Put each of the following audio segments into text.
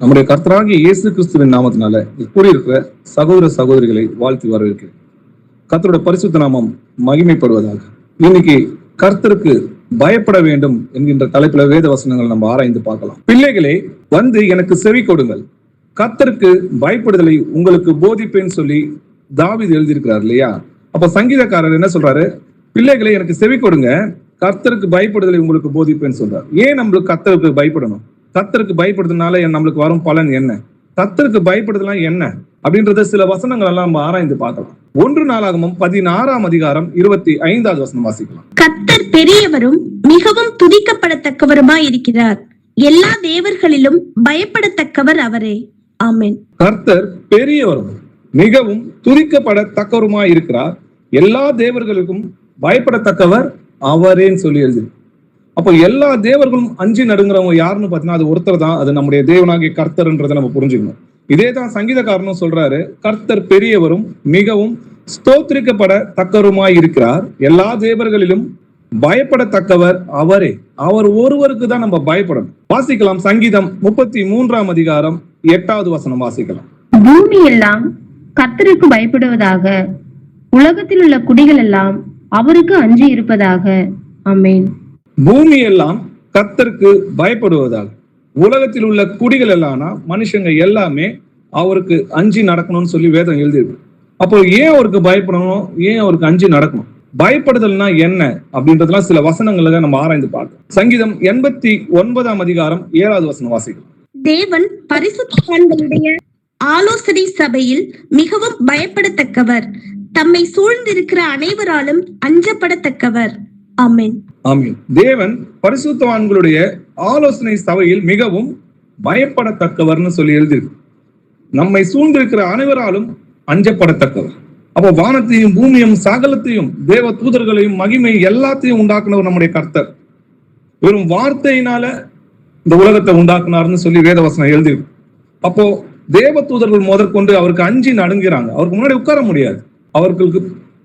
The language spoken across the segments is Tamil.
நம்முடைய கர்த்தராகிய இயேசு கிறிஸ்துவின் நாமத்தினால கூடியிருக்கிற சகோதர சகோதரிகளை வாழ்த்தி வரவேற்கிறேன். கர்த்தருடைய பரிசுத்த நாமம் மகிமைப்படுவதாக. இன்னைக்கு கர்த்தருக்கு பயப்பட வேண்டும் என்கின்ற தலைப்புல வேத வசனங்கள் நம்ம ஆராய்ந்து பார்க்கலாம். பிள்ளைகளே, வந்து எனக்கு செவி கொடுங்கள், கர்த்தருக்கு பயப்படுதலை உங்களுக்கு போதிப்பேன்னு சொல்லி தாவீது எழுதியிருக்கிறார் இல்லையா? அப்ப சங்கீதக்காரர் என்ன சொல்றாரு? பிள்ளைகளை எனக்கு செவி கொடுங்க, கர்த்தருக்கு பயப்படுதலை உங்களுக்கு போதிப்பேன்னு சொல்றாரு. ஏன் நம்மளுக்கு கர்த்தருக்கு பயப்படணும்? கர்த்தருக்கு பயப்படுறதுனால நம்மளுக்கு வரும் பலன் என்ன? கர்த்தருக்கு பயப்படுதலாம் என்ன அப்படின்றத சில வசனங்கள் எல்லாம் நம்ம ஆராய்ந்து பார்க்கலாம். 1 நாளாகமம் 16ஆம் அதிகாரம் 25வது வசனம் வாசிக்கலாம். கர்த்தர் பெரியவரும் மிகவும் துதிக்கப்படத்தக்கவருமாய் இருக்கிறார், எல்லா தேவர்களிலும் பயப்படத்தக்கவர் அவரே. ஆமென். கர்த்தர் பெரியவரும் மிகவும் துதிக்கப்படத்தக்கவருமாய் இருக்கிறார், எல்லா தேவர்களுக்கும் பயப்படத்தக்கவர் அவரேன்னு சொல்லி எழுது. அப்போ எல்லா தேவர்களும் அஞ்சி நடுங்கிறவங்க யாருன்னு பார்த்தீங்கன்னா அது ஒருத்தர் தான், அது நம்முடைய தேவனாகிய கர்த்தர்ன்றதை நம்ம புரிஞ்சுக்கணும். இதே தான் சங்கீதக்காரனும் சொல்றாரு, கர்த்தர் பெரியவரும் மிகவும் ஸ்தோத்திரிக்கப்படத்தக்கவருமாய் இருக்கிறார், எல்லா தேவர்களிலும் பயப்படத்தக்கவர் அவரே. அவர் ஒருவருக்கு தான் நம்ம பயப்படணும். வாசிக்கலாம் சங்கீதம் 33ஆம் அதிகாரம் 8வது வசனம் வாசிக்கலாம். பூமி எல்லாம் கர்த்தருக்கு பயப்படுவதாக, உலகத்தில் உள்ள குடிகள் எல்லாம் அவருக்கு அஞ்சி இருப்பதாக. ஆமென். பூமி எல்லாம் கர்த்தருக்கு பயப்படுவதாக, உலகத்தில் உள்ள குடிகள் எல்லாம் மனுஷங்க எல்லாமே அவருக்கு அஞ்சி நடக்கணும்னு சொல்லி வேதம் எழுதியிருக்கு. அப்போ ஏன் அவருக்கு பயப்படணும், ஏன் அவருக்கு அஞ்சி நடக்கணும்? பயப்படுதல்னா என்ன அப்படின்றதுலாம் சில வசனங்களை நம்ம ஆராய்ந்து பார்க்கணும். சங்கீதம் 89ஆம் அதிகாரம் 7வது வசனம் வாசிக்கலாம். தேவன் பரிசுத்தவான்களுடைய ஆலோசனை சபையில் மிகவும் பயப்படத்தக்கவர், தம்மை சூழ்ந்திருக்கிற அனைவராலும் அஞ்சப்படத்தக்கவர். ஆமென். ஆமென். தேவன் பரிசுத்தவான்களுடைய ஆலோசனை சபையில் மிகவும் பயப்படத்தக்கவர்னு சொல்லி எழுதியிருக்கு. நம்மை சூழ்ந்திருக்கிற அனைவராலும் அஞ்சப்படத்தக்கவர். அப்போ வானத்தையும் பூமியும் சகலத்தையும் தேவ தூதர்களையும் மகிமை எல்லாத்தையும் உண்டாக்குனவர் நம்முடைய கர்த்தர். வெறும் வார்த்தையினால இந்த உலகத்தை உண்டாக்குனார்னு சொல்லி வேதவசனம் எழுதியிருக்கு. அப்போ தேவ தூதர்கள் முதற்கொண்டு அவருக்கு அஞ்சி நடுங்கிறாங்க. அவருக்கு முன்னாடி உட்கார முடியாது. அவர்களுக்கு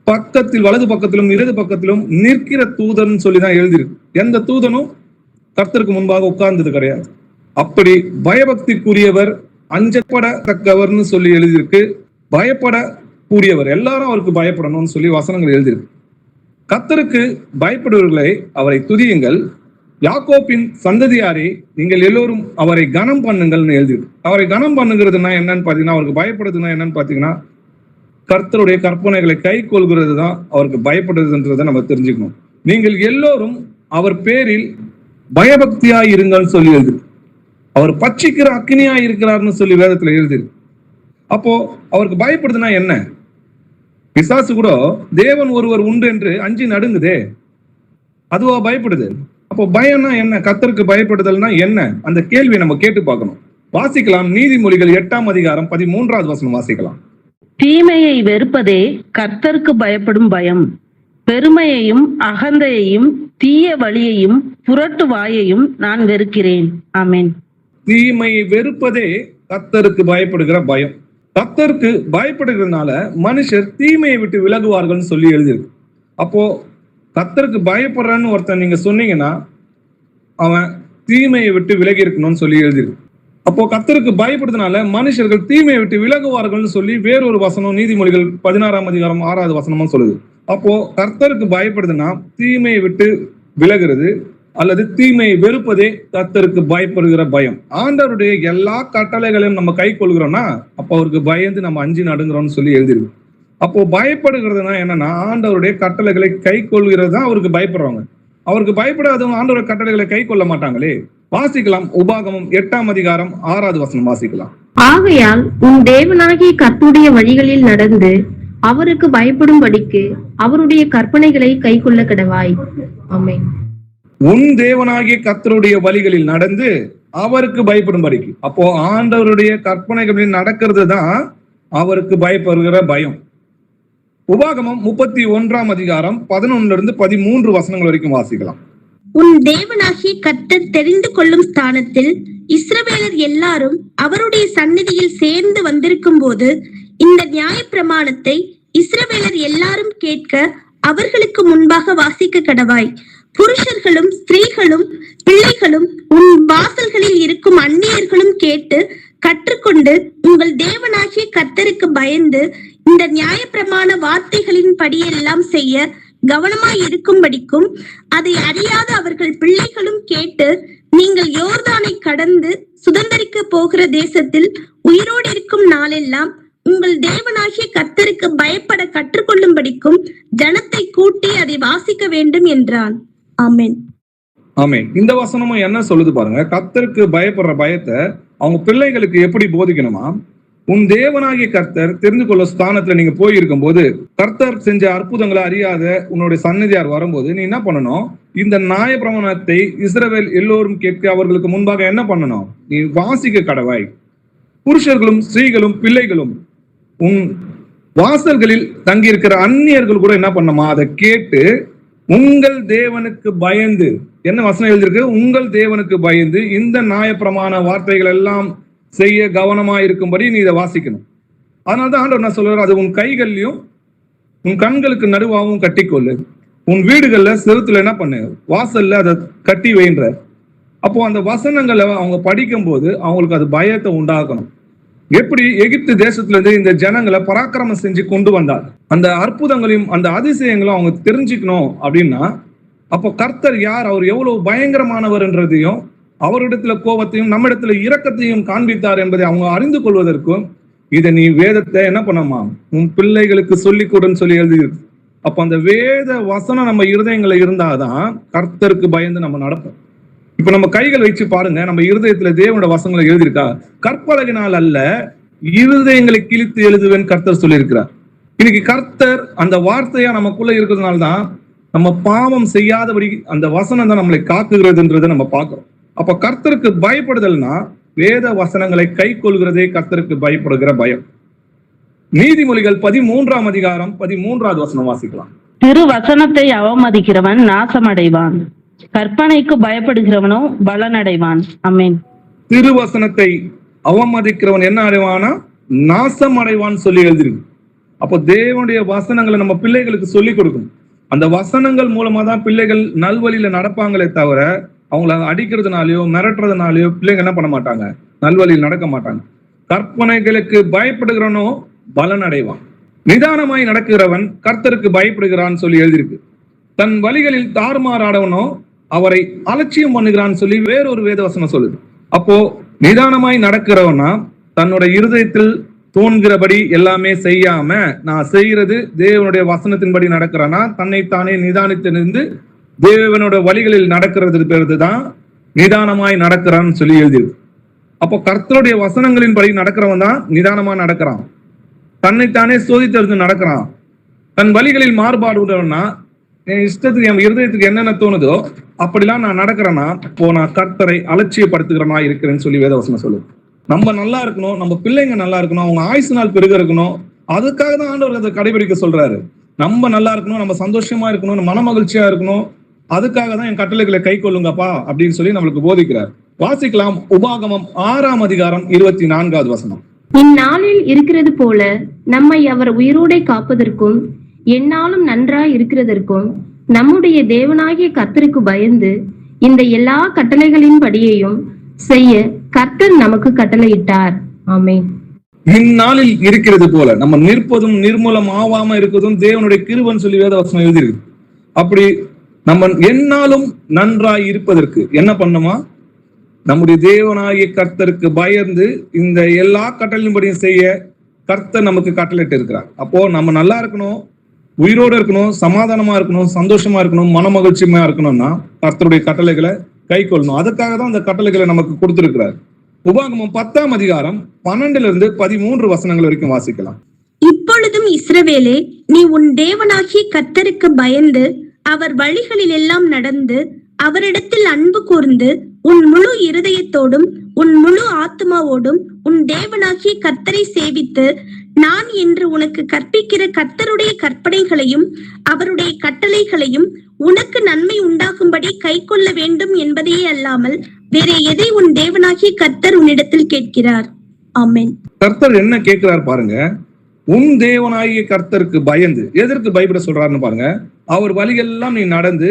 பக்கத்தில் வலது பக்கத்திலும் இடது பக்கத்திலும் நிற்கிற தூதன் சொல்லிதான் எழுதியிருக்கு. எந்த தூதனும் கர்த்தருக்கு முன்பாக உட்கார்ந்தது கிடையாது. அப்படி பயபக்திக்குரியவர், அஞ்சப்படத்தக்கவர்னு சொல்லி எழுதியிருக்கு. பயப்படக்கூடியவர், எல்லாரும் அவருக்கு பயப்படணும்னு சொல்லி வசனங்கள் எழுதியிருக்கு. கர்த்தருக்கு பயப்படுவர்களை அவரை துதியுங்கள், யாக்கோப்பின் சந்ததியாரே நீங்கள் எல்லோரும் அவரை கனம் பண்ணுங்கள்னு எழுதியிருக்கு. அவரை கனம் பண்ணுகிறதுனா என்னன்னு பாத்தீங்கன்னா, அவருக்கு பயப்படுறதுன்னா என்னன்னு பாத்தீங்கன்னா, கர்த்தருடைய கற்பனைகளை கை கொள்கிறது தான் அவருக்கு பயப்படுறதுன்றதை நம்ம தெரிஞ்சுக்கணும். நீங்கள் எல்லோரும் அவர் பேரில் பயபக்தியாய் இருங்கள்னு சொல்லி எழுது. அவர் பட்சிக்கிற அக்னியாய் இருக்கிறார்னு சொல்லி வேதத்துல எழுது. அப்போ அவருக்கு பயப்படுதுன்னா என்ன? பிசாசு கூட தேவன் ஒருவர் உண்டு என்று அஞ்சி நடுங்குதே, அதுவா பயப்படுது? அப்போ பயம்னா என்ன? கர்த்தருக்கு பயப்படுதல்னா என்ன? அந்த கேள்வியை நம்ம கேட்டு பார்க்கணும். வாசிக்கலாம் நீதிமொழிகள் 8ஆம் அதிகாரம் 13வது வசனம் வாசிக்கலாம். தீமையை வெறுப்பதே கர்த்தருக்கு பயப்படும் பயம், பெருமையையும் அகந்தையையும் தீய வழியையும் புரட்டு வாயையும் நான் வெறுக்கிறேன். ஆமென். தீமையை வெறுப்பதே கர்த்தருக்கு பயப்படுகிற பயம். கர்த்தருக்கு பயப்படுகிறதுனால மனுஷர் தீமையை விட்டு விலகுவார்கள் சொல்லி எழுதியிருக்கு. அப்போ கர்த்தருக்கு பயப்படுறான்னு ஒருத்தன் நீங்க சொன்னீங்கன்னா அவன் தீமையை விட்டு விலகி இருக்கணும்னு சொல்லி எழுதியிருக்கு. அப்போ கர்த்தருக்கு பயப்படுறதுனால மனுஷர்கள் தீமையை விட்டு விலகுவார்கள்னு சொல்லி வேறொரு வசனம் நீதிமொழிகள் 16ஆம் அதிகாரம் 6வது வசனமும் சொல்லுது. அப்போ கர்த்தருக்கு பயப்படுதுன்னா தீமையை விட்டு விலகிறது அல்லது தீமையை வெறுப்பதே கர்த்தருக்கு பயப்படுகிற பயம். ஆண்டவருடைய எல்லா கட்டளைகளையும் நம்ம கை கொள்கிறோம்னா அப்போ அவருக்கு பயந்து நம்ம அஞ்சி நடுங்கிறோம்னு சொல்லி எழுதிருக்கு. அப்போ பயப்படுகிறதுனா என்னன்னா, ஆண்டவருடைய கட்டளைகளை கை கொள்கிறது தான் அவருக்கு பயப்படுறவங்க. அவருக்கு பயப்படாதவங்க ஆண்டவருடைய கட்டளைகளை கை கொள்ள மாட்டாங்களே. வாசிக்கலாம் உபாகமம் 8ஆம் அதிகாரம் 6வது வசனம் வாசிக்கலாம். ஆகையால் உன் தேவனாகிய கர்த்தருடைய வழிகளில் நடந்து அவருக்கு பயப்படும்படிக்கு அவருடைய கற்பனைகளை கை கொள்ள கடவாய். ஆமென். உன் தேவனாகிய கர்த்தருடைய வழிகளில் நடந்து அவருக்கு பயப்படும்படிக்கு. அப்போ ஆண்டவருடைய கற்பனைகளில் நடக்கிறது தான் அவருக்கு பயப்படுகிற பயம். உபாகமம் 31ஆம் அதிகாரம் 11 13 வசனங்கள் வரைக்கும் வாசிக்கலாம். உன் தேவனாகிய கர்த்தர் தெரிந்து கொள்ளும் ஸ்தானத்தில் இஸ்ரவேலர் எல்லாரும் அவருடைய சந்நிதியில் சேர்ந்து வந்திருக்கும் போது இந்த நியாய பிரமாணத்தை இஸ்ரவேலர் எல்லாரும் கேட்க அவர்களுக்கு முன்பாக வாசிக்க கடவாய். புருஷர்களும் ஸ்திரீகளும் பிள்ளைகளும் உன் வாசல்களில் இருக்கும் அந்நியர்களும் கேட்டு கற்றுக்கொண்டு உங்கள் தேவனாகிய கர்த்தருக்கு பயந்து இந்த நியாயப்பிரமாண வார்த்தைகளின் படியெல்லாம் செய்ய கவனமாய் இருக்கும்படிக்கும் அதை அறியாத அவர்கள் பிள்ளைகளும் கேட்டு நீங்கள் யோர்தானை கடந்து சுதந்தரிக்க போகிற தேசத்தில் உயிரோடு இருக்கும் நாளெல்லாம் உங்கள் தேவனாகிய கர்த்தருக்கு பயப்பட கற்றுக்கொள்ளும்படிக்கும் ஜனத்தை கூட்டி அதை வாசிக்க வேண்டும் என்றான். ஆமென். ஆமென். இந்த வசனமும் என்ன சொல்லுது பாருங்க, கர்த்தருக்கு பயப்படுற பயத்தை அவங்க பிள்ளைகளுக்கு எப்படி போதிக்கணுமா? உன் தேவனாகிய கர்த்தர் தெரிந்து கொள்ள ஸ்தானத்துல நீங்க போயிருக்கும் போது கர்த்தர் செஞ்ச அற்புதங்களை அறியாத உன்னுடைய சன்னதியார் வரும்போது நீ என்ன பண்ணணும்? இந்த நியாயப்பிரமாணத்தை இஸ்ரவேல் எல்லோரும் கேட்க அவர்களுக்கு முன்பாக என்ன பண்ணணும்? நீ வாசிக்க கடவாய். புருஷர்களும் ஸ்திரீகளும் பிள்ளைகளும் உன் வாசல்களில் தங்கியிருக்கிற அந்நியர்கள் கூட என்ன பண்ணுமா? அதை கேட்டு உங்கள் தேவனுக்கு பயந்து, என்ன வசனம் எழுதியிருக்கு? உங்கள் தேவனுக்கு பயந்து இந்த நியாயப்பிரமாண வார்த்தைகள் எல்லாம் செய்ய கவனமா இருக்கும்படி நீ இதை வாசிக்கணும். அதனாலதான் ஆண்டவர் என்ன சொல்றாரு, அது உன் கைகள்லயும் உன் கண்களுக்கு நடுவாகவும் கட்டிக்கொள்ளு, உன் வீடுகள்ல செவுத்துல என்ன பண்ணு, வாசல்ல அதை கட்டி வைன்ற. அப்போ அந்த வசனங்களை அவங்க படிக்கும் போது அவங்களுக்கு அது பயத்தை உண்டாக்கணும். எப்படி எகிப்து தேசத்துல இருந்து இந்த ஜனங்களை பராக்கிரமம் செஞ்சு கொண்டு வந்தார், அந்த அற்புதங்களையும் அந்த அதிசயங்களும் அவங்க தெரிஞ்சுக்கணும் அப்படின்னா, அப்போ கர்த்தர் யார், அவர் எவ்வளவு பயங்கரமானவர்ன்றதையும் அவரிடத்துல கோபத்தையும் நம்ம இடத்துல இரக்கத்தையும் காண்பித்தார் என்பதை அவங்க அறிந்து கொள்வதற்கும் இதை நீ வேதத்தை என்ன பண்ணமா உன் பிள்ளைகளுக்கு சொல்லிக் கொடுன்னு சொல்லி எழுதியிருக்கு. அப்ப அந்த வேத வசனம் நம்ம இருதயங்களை இருந்தாதான் கர்த்தருக்கு பயந்து நம்ம நடப்போம். இப்ப நம்ம கைகள் வச்சு பாருங்க, நம்ம இருதயத்துல தேவனோட வசனங்களை எழுதியிருக்கா? கற்பலகினால் அல்ல, இருதயங்களை கிழித்து எழுதுவேன் கர்த்தர் சொல்லியிருக்கிறார். இன்னைக்கு கர்த்தர் அந்த வார்த்தையா நமக்குள்ள இருக்கிறதுனால்தான் நம்ம பாவம் செய்யாதபடி அந்த வசனம் தான் நம்மளை காக்குகிறதுன்றதை நம்ம பார்க்கிறோம். அப்ப கர்த்தருக்கு பயப்படுதல்னா வேத வசனங்களை கை கொள்கிறதே கர்த்தருக்கு பயப்படுகிற பயம். நீதிமொழிகள் 13ஆம் அதிகாரம் 13வது வசனம் வாசிக்கலாம். திருவசனத்தை அவமதிக்கிறவன் நாசமடைவான், கற்பனைக்கு பயப்படுகிறவனோ பலனடைவான். ஆமென். திருவசனத்தை அவமதிக்கிறவன் என்ன அடைவானா? நாசம் அடைவான் சொல்லி எழுதிருக்கு. அப்போ தேவனுடைய வசனங்களை நம்ம பிள்ளைகளுக்கு சொல்லிக் கொடுக்கணும். அந்த வசனங்கள் மூலமா தான் பிள்ளைகள் நல்வழியில நடப்பாங்களே தவிர அவங்கள அடிக்கிறதுனாலயோ மிரட்டுறதுனாலயோ பிள்ளைங்க என்ன பண்ண மாட்டாங்க, நல்வழியில் நடக்க மாட்டாங்க. கற்பனைகளுக்கு பயப்படுகிறவனோ பலன் அடைவான், நிதானமாய் நடக்கிறவன் கர்த்தருக்கு பயப்படுகிறான்னு சொல்லி எழுதியிருக்கு. தன் வழிகளில் தாறுமாறாடவனோ அவரை அலட்சியம் பண்ணுகிறான்னு சொல்லி வேறொரு வேதவசனம் சொல்லுது. அப்போ நிதானமாய் நடக்கிறவனா தன்னுடைய இருதயத்தில் தோன்கிறபடி எல்லாமே செய்யாம நான் செய்யறது தேவனுடைய வசனத்தின்படி நடக்கிறானா தன்னைத்தானே நிதானித்திருந்து தேவனோட வழிகளில் நடக்கிறது பேருதான் நிதானமாய் நடக்கிறான்னு சொல்லி எழுதியது. அப்போ கர்த்தருடைய வசனங்களின் படி நடக்கிறவன் தான் நிதானமா நடக்கிறான், தன்னைத்தானே சோதித்தெடுத்து நடக்கிறான். தன் வழிகளில் மாறுபாடுனா என் இஷ்டத்துக்கு என் இருதயத்துக்கு என்னென்ன தோணுதோ அப்படிலாம் நான் நடக்கிறேன்னா இப்போ நான் கர்த்தரை அலட்சியப்படுத்துகிறனா இருக்கிறேன்னு சொல்லி வேதவசனம் சொல்லுது. நம்ம நல்லா இருக்கணும், நம்ம பிள்ளைங்க நல்லா இருக்கணும், அவங்க ஆயுசு நாள் பெருக இருக்கணும், அதுக்காக தான் ஆண்டவர் அதை கடைபிடிக்க சொல்றாரு. நம்ம நல்லா இருக்கணும், நம்ம சந்தோஷமா இருக்கணும், மன மகிழ்ச்சியா இருக்கணும், அதுக்காக தான் என் கட்டளைகளை கை கொள்ளுங்கப்பா அப்படின்னு சொல்லி நம்மளுக்கு போதிக்கிறார். வாசிக்கலாம். உபாகமம் 6ஆம் அதிகாரம் 24வது வசனம். இந்நாளில் இருக்கிறது போல நம்மை அவர் உயிரோடை காப்பதற்கும் எந்நாளும் நன்றாய் இருக்கிறதற்கும் நம்முடைய தேவனாகிய கர்த்தருக்கு பயந்து இந்த எல்லா கட்டளைகளின் படியையும் செய்ய கர்த்தர் நமக்கு கட்டளையிட்டார். ஆமென். இந்நாளில் இருக்கிறது போல நம்ம நிற்பதும் நிர்மூலம் ஆவாம இருக்கிறதும் தேவனுடைய கிருபைன்னு சொல்லி வேதவசனம் எழுதியிருக்கு. அப்படி நம்ம எந்நாளும் நன்றாய் இருப்பதற்கு என்ன பண்ணுமா? நம்முடைய தேவனாகிய கர்த்தருக்கு பயந்து இந்த எல்லா கட்டளையின்படியும் செய்ய கர்த்தர் நமக்கு கட்டளையிட்டு இருக்கிறார். அப்போ நம்ம நல்லா இருக்கணும், உயிரோடு இருக்கணும், சமாதானமா இருக்கணும், சந்தோஷமா இருக்கணும், மன மகிழ்ச்சியா இருக்கணும்னா கர்த்தருடைய கட்டளைகளை கை கொள்ளணும். அதுக்காக தான் அந்த கட்டளைகளை நமக்கு கொடுத்திருக்கிறார். உபாகமம் 10ஆம் அதிகாரம் 12லிருந்து 13 வசனங்கள் வரைக்கும் வாசிக்கலாம். இப்பொழுதும் இஸ்ரவேலே, நீ உன் தேவனாகிய கர்த்தருக்கு பயந்து அவர் வழிகளில் எல்லாம் நடந்து அவரிடத்தில் அன்பு கூர்ந்து உன் முழு இருதயத்தோடும் உன் முழு ஆத்மாவோடும் உன் தேவனாகிய கர்த்தரை சேவித்து நான் என்று உனக்கு கற்பிக்கிற கர்த்தருடைய கற்பனைகளையும் அவருடைய கட்டளைகளையும் உனக்கு நன்மை உண்டாகும்படி கை கொள்ள வேண்டும் என்பதையே அல்லாமல் வேற எதை உன் தேவனாகிய கர்த்தர் உன்னிடத்தில் கேட்கிறார். ஆமென். கர்த்தர் என்ன கேட்கிறார் பாருங்க. உன் தேவனாகிய கர்த்தருக்கு பயந்து, எதற்கு பயப்பட சொல்றாருன்னு பாருங்க. அவர் வழியெல்லாம் நீ நடந்து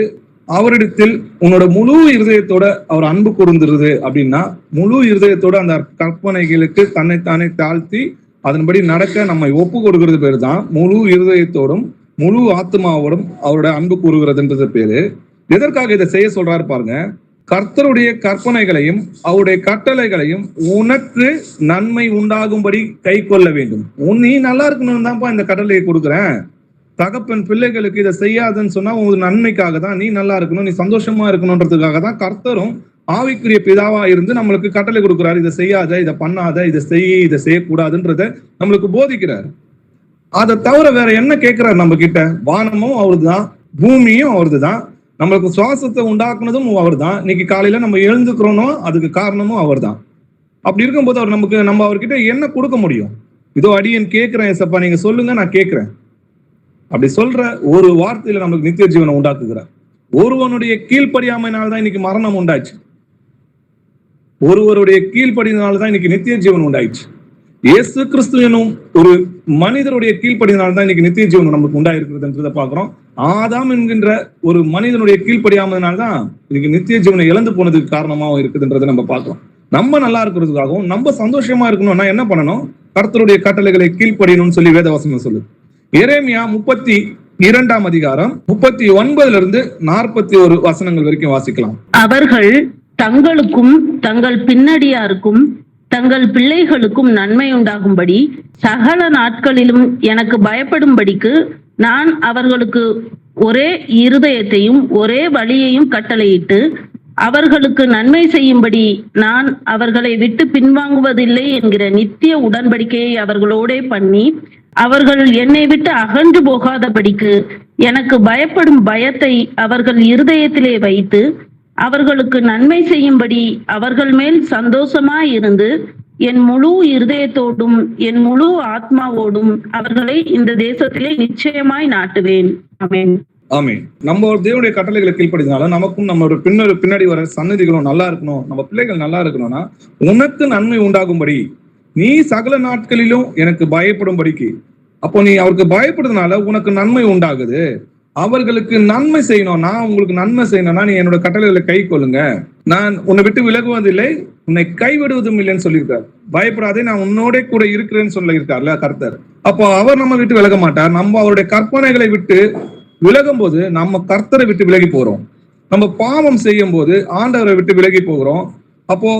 அவரிடத்தில் உன்னோட முழு இருதயத்தோட அவர் அன்பு கூர்ந்துருது அப்படின்னா, முழு இருதயத்தோட அந்த கற்பனைகளுக்கு தன்னைத்தானே தாழ்த்தி அதன்படி நடக்க நம்மை ஒப்பு கொடுக்கிறது பேரு தான் முழு இருதயத்தோடும் முழு ஆத்மாவோடும் அவரோட அன்பு கூறுகிறதுன்றது பேரு. எதற்காக இதை செய்ய சொல்றாரு பாருங்க. கர்த்தருடைய கற்பனைகளையும் அவருடைய கட்டளைகளையும் உனக்கு நன்மை உண்டாகும்படி கை கொள்ள வேண்டும். நீ நல்லா இருக்கணும் தான்ப்பா இந்த கட்டளையை கொடுக்குறேன். தகப்பன் பிள்ளைகளுக்கு இதை செய்யாதுன்னு சொன்னா உங்க நன்மைக்காக தான், நீ நல்லா இருக்கணும், நீ சந்தோஷமா இருக்கணும்ன்றதுக்காக தான் கர்த்தரும் ஆவிக்குரிய பிதாவா இருந்து நம்மளுக்கு கட்டளை கொடுக்குறாரு. இதை செய்யாத, இதை பண்ணாத, இதை செய்யக்கூடாதுன்றத நம்மளுக்கு போதிக்கிறார். அதை தவிர வேற என்ன கேட்கிறாரு நம்ம கிட்ட? வானமும் அவருதான், பூமியும் அவருதுதான், நம்மளுக்கு சுவாசத்தை உண்டாக்குனதும் அவர் தான், இன்னைக்கு காலையில நம்ம எழுந்துக்கிறோனோ அதுக்கு காரணமும் அவர் தான். அப்படி இருக்கும்போது அவர் நம்ம அவர்கிட்ட என்ன கொடுக்க முடியும்? இதோ அடியேன் கேட்கிறேன் ஏசப்பா, நீங்க சொல்லுங்க, நான் கேட்கிறேன். அப்படி சொல்ற ஒரு வார்த்தையில நம்மளுக்கு நித்திய ஜீவனை உண்டாக்குகிறார். ஒருவனுடைய கீழ்ப்படியாமையினால்தான் இன்னைக்கு மரணம் உண்டாச்சு. ஒருவருடைய கீழ்ப்படினால்தான் இன்னைக்கு நித்திய ஜீவன் உண்டாயிடுச்சு. இயேசு கிறிஸ்து எனும் ஒரு மனிதருடைய கீழ்ப்படினால்தான் இன்னைக்கு நித்திய ஜீவன் நமக்கு உண்டாயிருக்கிறதுன்றதை பாக்குறோம். ஆதாம் என்கின்ற ஒரு மனிதனுடைய கீழ்ப்படியாமதுனால்தான் இன்னைக்கு நித்திய ஜீவனை இழந்து போனதுக்கு காரணமாகவும் இருக்குதுன்றதை நம்ம பார்க்கிறோம். நம்ம நல்லா இருக்கிறதுக்காகவும் நம்ம சந்தோஷமா இருக்கணும்னா என்ன பண்ணணும்? கர்த்தருடைய கட்டளைகளை கீழ்ப்படியணும்னு சொல்லி வேதவசனம் சொல்லுது. எரேமியா 32 அதிகாரம் 39 41 வசனங்கள் வரைக்கும் வாசிக்கலாம். அவர்கள் தங்களுக்கும் தங்கள் பின்னடியாருக்கும் தங்கள் பிள்ளைகளுக்கும் நன்மை உண்டாகும்படி சகல நாட்களிலும் எனக்கு பயப்படும்படிக்கு நான் அவர்களுக்கு ஒரே இருதயத்தையும் ஒரே வழியையும் கட்டளையிட்டு அவர்களுக்கு நன்மை செய்யும்படி நான் அவர்களை விட்டு பின்வாங்குவதில்லை என்கிற நித்திய உடன்படிக்கையை அவர்களோடே பண்ணி அவர்கள் என்னை விட்டு அகன்று போகாதபடிக்கு எனக்கு பயப்படும் பயத்தை அவர்கள் இருதயத்திலே வைத்து அவர்களுக்கு நன்மை செய்யும்படி அவர்கள் மேல் சந்தோஷமாய் இருந்து என் முழு இருதயத்தோடும் என் முழு ஆத்மாவோடும் அவர்களை இந்த தேசத்திலே நிச்சயமாய் நாட்டுவேன். ஆமென். ஆமென். நம்ம தேவனுடைய கட்டளைகளை கீழ்ப்படினால நமக்கும் நம்மளோட பின்னாடி வர சன்னதிகளும் நல்லா இருக்கணும், நம்ம பிள்ளைகள் நல்லா இருக்கணும்னா உனக்கு நன்மை உண்டாகும்படி நீ சகல நாட்களிலும் எனக்கு பயப்படும்படிக்கு. அப்போ நீ அவருக்கு பயப்படுறதுனால உனக்கு நன்மை உண்டாகுது. அவர்களுக்கு நன்மை செய்யணும், நான் உங்களுக்கு நன்மை செய்யணும்னா நீ என்னோட கட்டளைகளை கை கொள்ளுங்க. நான் உன்னை விட்டு விலகுவதில்லை, உன்னை கைவிடுவதும் இல்லைன்னு சொல்லியிருக்காரு. பயப்படாதே, நான் உன்னோட கூட இருக்கிறேன்னு சொல்லியிருக்காருல்ல கர்த்தர். அப்போ அவர் நம்ம விட்டு விலக மாட்டார். நம்ம அவருடைய கற்பனைகளை விட்டு விலகும் போது நம்ம கர்த்தரை விட்டு விலகி போறோம். நம்ம பாவம் செய்யும் போது ஆண்டவரை விட்டு விலகி போகிறோம். அப்போ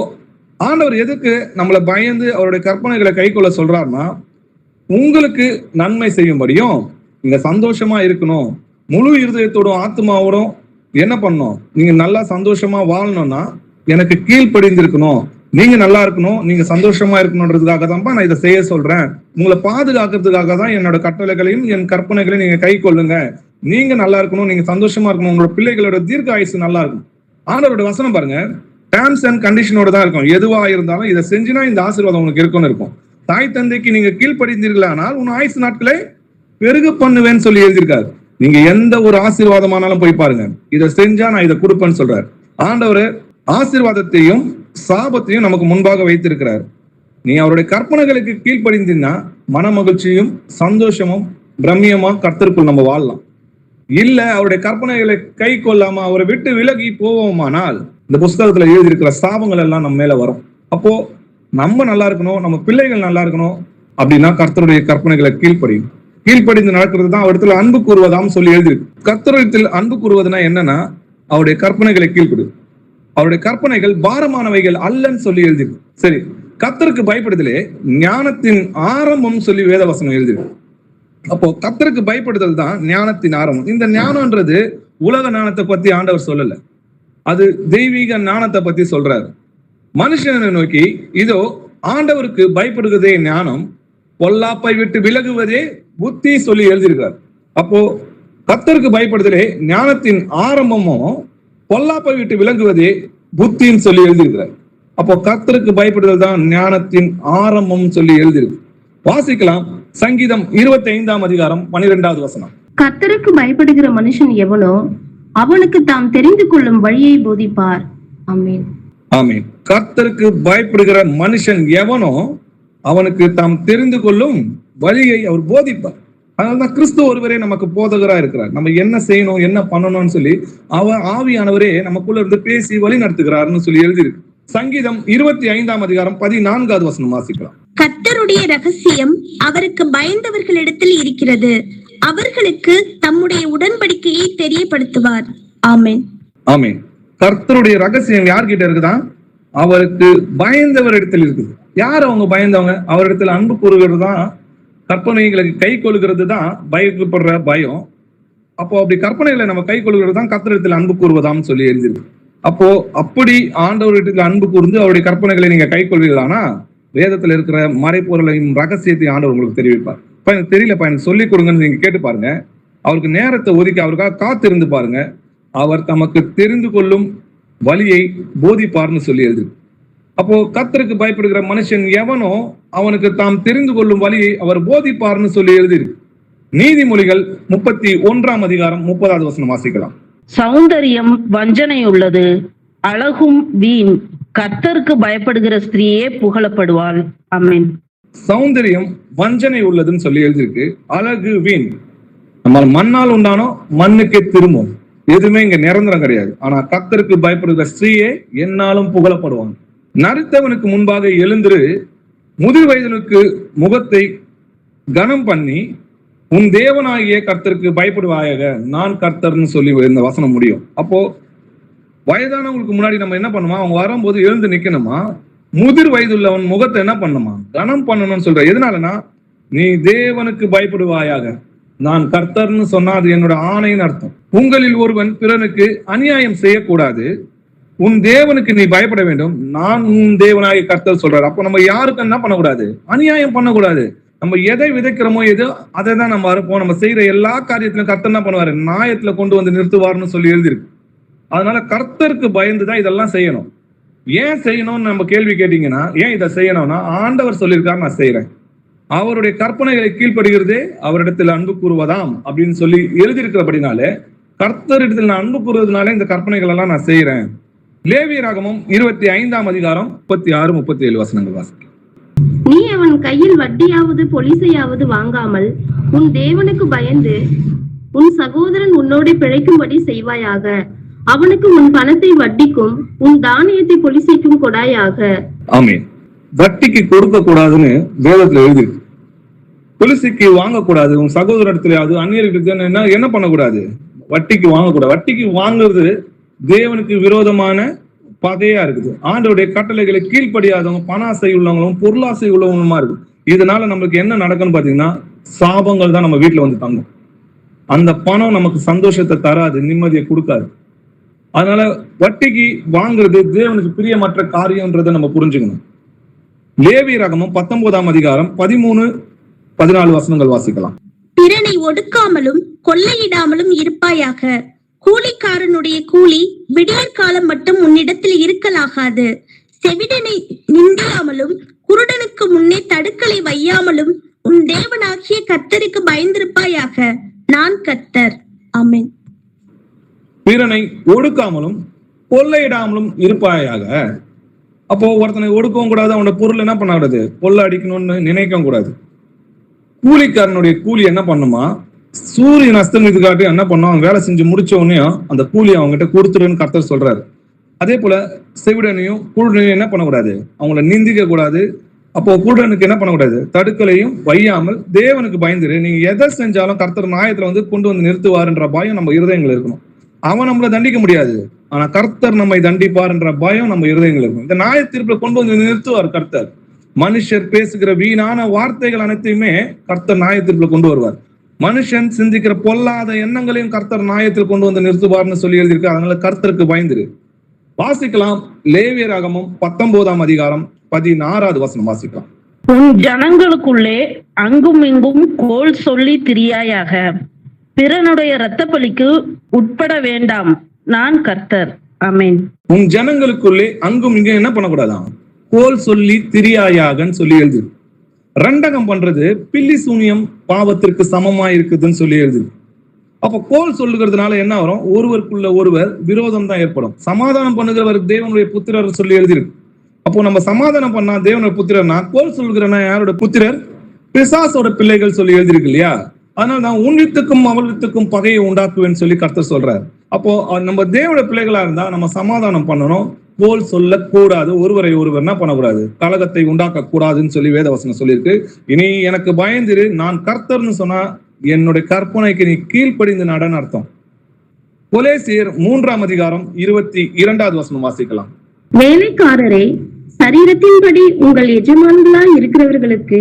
ஆண்டவர் எதுக்கு நம்மளை பயந்து அவருடைய கற்பனைகளை கை கொள்ள சொல்றாருன்னா, உங்களுக்கு நன்மை செய்யும்படியும் நீங்க சந்தோஷமா இருக்கணும், முழு இருதயத்தோடும் ஆத்மாவோடும் என்ன பண்ணணும், நீங்க நல்லா சந்தோஷமா வாழணும்னா எனக்கு கீழ்ப்படிந்திருக்கணும், நீங்க நல்லா இருக்கணும், நீங்க சந்தோஷமா இருக்கணும்ன்றதுக்காக தான்ப்பா நான் இதை செய்ய சொல்றேன். உங்களை பாதுகாக்கிறதுக்காக தான் என்னோட கட்டளைகளையும் என் கற்பனைகளையும் நீங்க கை கொள்ளுங்க. நீங்க நல்லா இருக்கணும், நீங்க சந்தோஷமா இருக்கணும், உங்களோட பிள்ளைகளோட தீர்க்க ஆயுசு நல்லா இருக்கும். ஆண்டவரோட வசனம் பாருங்க, டேர்ம்ஸ் அண்ட் கண்டிஷனோட தான் இருக்கும். எதுவா இருந்தாலும் இதை செஞ்சுனா இந்த ஆசீர்வாதம் உங்களுக்கு இருக்கும்னு இருக்கும். தாய் தந்தைக்கு நீங்க கீழ்ப்படிந்தீர்களானால் உன் ஆயுசு நாட்களை பெருக பண்ணுவேன்னு சொல்லி எழுதியிருக்காரு. நீங்க எந்த ஒரு ஆசீர்வாதமானாலும் போய் பாருங்க, இதை செஞ்சா நான் இதை கொடுப்பேன்னு சொல்றாரு. ஆண்டவர் ஆசீர்வாதத்தையும் சாபத்தையும் நமக்கு முன்பாக வைத்திருக்கிறார். நீ அவருடைய கற்பனைகளுக்கு கீழ்ப்படிந்தீங்கன்னா மன மகிழ்ச்சியும் சந்தோஷமும் பிரம்மியமா கர்த்தருக்குள் நம்ம வாழலாம். இல்ல அவருடைய கற்பனைகளை கை கொள்ளாம அவரை விட்டு விலகி போவோமானால் இந்த புஸ்தகத்துல எழுதியிருக்கிற சாபங்கள் எல்லாம் நம்ம மேல வரும். அப்போ நம்ம நல்லா இருக்கணும், நம்ம பிள்ளைகள் நல்லா இருக்கணும் அப்படின்னா கர்த்தருடைய கற்பனைகளை கீழ்ப்படிந்து நடக்கிறது தான் அவரிடத்துல அன்பு கூறுவதாம் சொல்லி எழுதியிருக்கு. கர்த்தரிடத்தில் அன்பு கூறுவதுன்னா என்னன்னா அவருடைய கற்பனைகளை கீழ்ப்படு. அவருடைய கற்பனைகள் பாரமானவைகள் அல்லன்னு சொல்லி எழுதியிருக்கு. சரி, கர்த்தருக்கு பயப்படுதலே ஞானத்தின் ஆரம்பம் சொல்லி வேதவசனம் எழுதியிருக்கு. அப்போ கர்த்தருக்கு பயப்படுதல் தான் ஞானத்தின் ஆரம்பம். இந்த ஞானம்ன்றது உலக ஞானத்தை பத்தி ஆண்டவர் சொல்லல, அது தெய்வீக ஞானத்தை பத்தி சொல்றாரு. மனுஷனை நோக்கி இதோ ஆண்டவருக்கு பயப்படுவதே ஞானம், பொல்லாப்பை விட்டு விலகுவதே புத்தி சொல்லி எழுதியிருக்கார். அப்போ கர்த்தருக்கு பயப்படுதலே ஞானத்தின் ஆரம்பமும் பொல்லாப்பை விட்டு விலகுவதே புத்தின்னு சொல்லி எழுதியிருக்கிறார். அப்போ கர்த்தருக்கு பயப்படுதல் தான் ஞானத்தின் ஆரம்பம் சொல்லி எழுதியிருக்கு. வாசிக்கலாம் சங்கீதம் 25 அதிகாரம் 12 வசனம். கர்த்தருக்கு பயப்படுகிற மனுஷன் எவனோ அவனுக்கு தாம் தெரிந்து கொள்ளும் வழியை போதிப்பார். ஆமென். ஆமென். கர்த்தருக்கு பயப்படுகிற மனுஷன் எவனோ அவனுக்கு தாம் தெரிந்து கொள்ளும் வழியை அவர் போதிப்பார். அதனாலதான் கிறிஸ்து ஒருவரே நமக்கு போதகரா இருக்கிறார். நம்ம என்ன செய்யணும், என்ன பண்ணணும்னு சொல்லி ஆவியானவரே நமக்குள்ள இருந்து பேசி வழி நடத்துகிறார்னு சொல்லி எழுதியிருக்கு. சங்கீதம் 25ஆம் அதிகாரம் 14வது வசனம் வாசிக்கலாம். கர்த்தருடைய ரகசியம் அவருக்கு பயந்தவர்களிடத்தில் இருக்கிறது, அவர்களுக்கு தம்முடைய உடன்படிக்கையை தெரியப்படுத்துவார். ஆமென். ஆமென். கர்த்தருடைய ரகசியம் யார்கிட்ட இருக்குதான்? அவருக்கு பயந்தவரிடத்தில் இருக்குது. யார் அவங்க பயந்தவங்க? அவரிடத்துல அன்பு கூறுகிறது தான், கற்பனைகளுக்கு கை கொள்கிறது தான் பயப்படுற பயம். அப்போ அப்படி கற்பனைகளை நம்ம கை கொள்கிறது தான் கர்த்தரிடத்தில் அன்பு கூறுவதாம் சொல்லி எழுதியிருக்கு. அப்போ அப்படி ஆண்டவரிடத்தில் அன்பு கூர்ந்து அவருடைய கற்பனைகளை நீங்க கை கொள்வீர்களானா வேதத்துல இருக்கிற மறைப்பொருளையும் ரகசியத்தையும் ஆண்டவர் உங்களுக்கு தெரிவிப்பார். இப்ப எனக்கு தெரியலப்பா, எனக்கு சொல்லிக் கொடுங்கன்னு நீங்க கேட்டு பாருங்க. அவருக்கு நேரத்தை ஒதுக்கி அவருக்காக காத்திருந்து பாருங்க. அவர் தமக்கு தெரிந்து கொள்ளும் வழியை போதிப்பார்னு சொல்லி எழுது. அப்போ கர்த்தருக்கு பயப்படுகிற மனுஷன் எவனோ அவனுக்கு தாம் தெரிந்து கொள்ளும் வழியை அவர் போதிப்பார்னு சொல்லி எழுதியிருக்கு. நீதிமொழிகள் 31ஆம் அதிகாரம் 30வது வசனம் வாசிக்கலாம். சௌந்தரியம் வஞ்சனை உள்ளது, அழகும் வீண். கர்த்தருக்கு பயப்படுகிற ஸ்திரீயே புகழப்படுவாள். ஆமென். சௌந்தரியம் வஞ்சனை உள்ளதுன்னு சொல்லி எழுதியிருக்கு. அழகு வீண். நம்ம மண்ணால் உண்டானோ மண்ணுக்கே திரும்பும். எதுவுமே இங்க நிரந்தரம் கிடையாது. ஆனா கர்த்தருக்கு பயப்படுகிற ஸ்திரீயே என்னாலும் புகழப்படுவாங்க. நரித்தவனுக்கு முன்பாக எழுந்திரு, முதிர் வயதனுக்கு முகத்தை கனம் பண்ணி, உன் தேவனாகிய கர்த்தருக்கு பயப்படுவாயாக, நான் கர்த்தர்னு சொல்லி இந்த வசனம் முடியும். அப்போ வயதானவங்களுக்கு முன்னாடி நம்ம என்ன பண்ணுமா, அவங்க வரும்போது எழுந்து நிக்கணுமா, முதிர் வயதுள்ளவன் முகத்தை என்ன பண்ணுமா, கனம் பண்ணணும்னு சொல்ற. எதனாலனா, நீ தேவனுக்கு பயப்படுவாயாக, நான் கர்த்தர்னு சொன்னா அது என்னோட ஆணைன்னு அர்த்தம். உங்களில் ஒருவன் பிறனுக்கு அநியாயம் செய்யக்கூடாது, உன் தேவனுக்கு நீ பயப்பட வேண்டும், நான் உன் தேவனாகிய கர்த்தர் சொல்றாரு. அப்போ நம்ம யாருக்கு என்ன பண்ணக்கூடாது, அநியாயம் பண்ணக்கூடாது. நம்ம எதை விதைக்கிறோமோ எதோ அதை தான் நம்ம அறுப்போம். நம்ம செய்யற எல்லா காரியத்திலும் கர்த்தர் என்ன பண்ணுவாரு, நியாயத்துல கொண்டு வந்து நிறுத்துவார்னு சொல்லி எழுதிருக்கு. அதனால கர்த்தருக்கு பயந்துதான் இதெல்லாம் செய்யணும். ஏன் செய்யணும்னு நம்ம கேள்வி கேட்டீங்கன்னா, ஏன் இதை செய்யணும்னா ஆண்டவர் சொல்லியிருக்காரு, நான் செய்யறேன். அவருடைய கற்பனைகளை கீழ்ப்படுகிறதே அவரிடத்தில் அன்பு கூறுவதாம் அப்படின்னு சொல்லி எழுதியிருக்கிறபடினாலே, கர்த்தரிடத்தில் நான் அன்பு கூறுவதனால இந்த கற்பனைகள் எல்லாம் நான் செய்யறேன். லேவியராகமம் 25ஆம் அதிகாரம் 36, 37 வசனங்கள் வாசிக்க. நீ அவன் கையில் வட்டியாவது பொலிசையாவது வாங்காமல் உன் தேவனுக்கு பயந்து உன் சகோதரன் உன்னோட பிழைக்கும்படி செய்வாயாக. அவனுக்கு உன் பணத்தை வட்டிக்கும் உன் தானியத்தை பொலிசைக்கும் கொடாயாக. ஆமென். வட்டிக்கு கொடுக்க கூடாதுன்னு வேதத்துல எழுதி, பொலிசைக்கு வாங்கக்கூடாது, உன் சகோதரத்திலாவது அந்நியர்களுக்கு என்ன பண்ணக்கூடாது, வட்டிக்கு வாங்கக்கூடாது. வட்டிக்கு வாங்குறது தேவனுக்கு விரோதமான பகையா இருக்குது. ஆண்டவருடைய கட்டளைகளை கீழ்ப்படியாதவங்க, பணாசை உள்ளவங்களும் பொருளாசை உள்ளவங்களுமா இருக்கும். இதனால நம்மளுக்கு என்ன நடக்குன்னு பாத்தீங்கன்னா, சாபங்கள் தான் நம்ம வீட்டுல வந்து தங்கும். அந்த பணம் நமக்கு சந்தோஷத்தை தராது, நிம்மதியை கொடுக்காது. அதனால வட்டிக்கு வாங்குறது தேவனுக்கு பிரியமற்ற காரியம்ன்றதை நம்ம புரிஞ்சுக்கணும். லேவியராகமம் 19ஆம் அதிகாரம் 13, 14 வசனங்கள் வாசிக்கலாம். பிறனை ஒடுக்காமலும் கொள்ளையிடாமலும் இருப்பாயாக. கூலிக்காரனுடைய கூலி விடியற்காலம் மட்டும் உன்னிடத்தில் இருக்கலாகாது. செவிடனை நிந்தியாமலும் குருடனுக்கு முன்னே தடுக்கலை வையாமலும் உன் தேவனாகிய கர்த்தருக்கு பயந்திருப்பாயாக, நான் கர்த்தர். ஆமென். பிறனை ஒடுக்காமலும் கொள்ளையிடாமலும் இருப்பாயாக. அப்போ ஒருத்தனை ஒடுக்கவும் கூடாது, அவனோட பொருள் என்ன பண்ணக்கூடாது, கொள்ளை அடிக்கணும்னு நினைக்கவும் கூடாது. கூலிக்காரனுடைய கூலி என்ன பண்ணுமா, சூரியன் அஸ்தமித்துக்காட்டி என்ன பண்ணும், அவன் வேலை செஞ்சு முடிச்ச உடனே அந்த கூலி அவங்ககிட்ட கொடுத்துருன்னு கர்த்தர் சொல்றாரு. அதே போல செவிடனையும் குருடனையும் என்ன பண்ணக்கூடாது, அவங்கள நிந்திக்க கூடாது. அப்போ குருடனுக்கு என்ன பண்ணக்கூடாது, தடுக்கலையும் வையாமல் தேவனுக்கு பயந்துரு. நீங்க எதை செஞ்சாலும் கர்த்தர் நியாயத்துல வந்து கொண்டு வந்து நிறுத்துவாருன்ற பயம் நம்ம இருதயங்கள் இருக்கணும். அவன் நம்மளை தண்டிக்க முடியாது, ஆனா கர்த்தர் நம்மை தண்டிப்பார்ன்ற பயம் நம்ம இருதயங்கள் இருக்கணும். இந்த நியாய தீர்ப்புல கொண்டு வந்து நிறுத்துவார் கர்த்தர். மனுஷர் பேசுகிற வீணான வார்த்தைகள் அனைத்தையுமே கர்த்தர் நியாய தீர்ப்புல கொண்டு வருவார். மனுஷன் சிந்திக்கிற பொல்லாத எண்ணங்களையும் கர்த்தர் நியாயத்தில் கொண்டு வந்து நிறுத்துவார்னு சொல்லி எழுதியிருக்கு. அதனால கர்த்தருக்கு பயந்துரு. வாசிக்கலாம். லேவியராகமம் 19ஆம் அதிகாரம் 16வது வசனம் வாசிக்கலாம். உன் ஜனங்களுக்குள்ளே அங்கும் இங்கும் கோல் சொல்லி திரியாயாக. பிறனுடைய இரத்த பலிக்கு உட்பட வேண்டாம், நான் கர்த்தர். ஆமென். உன் ஜனங்களுக்குள்ளே அங்கும் இங்கும் என்ன பண்ணக்கூடாதான், கோல் சொல்லி திரியாயாகன்னு சொல்லி எழுது. ரெண்டகம் பண்றது பில்லி சூனியம் பாவத்திற்கு சமமா இருக்குதுன்னு சொல்லி எழுது. அப்ப கோல் சொல்லுகிறதுனால என்ன வரும், ஒருவருக்குள்ள ஒருவர் விரோதம் தான் ஏற்படும். சமாதானம் பண்ணுகிறவர் தேவனுடைய புத்திரர் சொல்லி எழுதியிருக்கு. அப்போ நம்ம சமாதானம் பண்ணா தேவனுடைய புத்திரர்னா, கோல் சொல்கிறனா யாரோட புத்திரர், பிசாசோட பிள்ளைகள் சொல்லி எழுதியிருக்கு இல்லையா. அதனால நான் உன் வித்துக்கும் அவள் வித்துக்கும் பகையை உண்டாக்குவேன்னு சொல்லி கர்த்தர் சொல்றாரு. அப்போ நம்ம தேவனுடைய பிள்ளைகளா இருந்தா நம்ம சமாதானம் பண்ணணும், போல் சொல்லக்கூடாது, ஒருவரை ஒருவர் என்ன பண்ணக்கூடாது, கலகத்தை உண்டாக்க கூடாதுன்னு சொல்லி வேதவசனம் சொல்லியிருக்கு. இனி எனக்கு பயந்துரு, நான் கர்த்தர்னு சொன்னா என்னுடைய கற்பனைக்கு நீ கீழ்ப்படிந்து நடன்னு அர்த்தம். கொலேசியர் 3:22 வசனம் வாசிக்கலாம். வேலைக்காரரே, சரீரத்தின்படி உங்கள் எஜமான்களாய் இருக்கிறவர்களுக்கு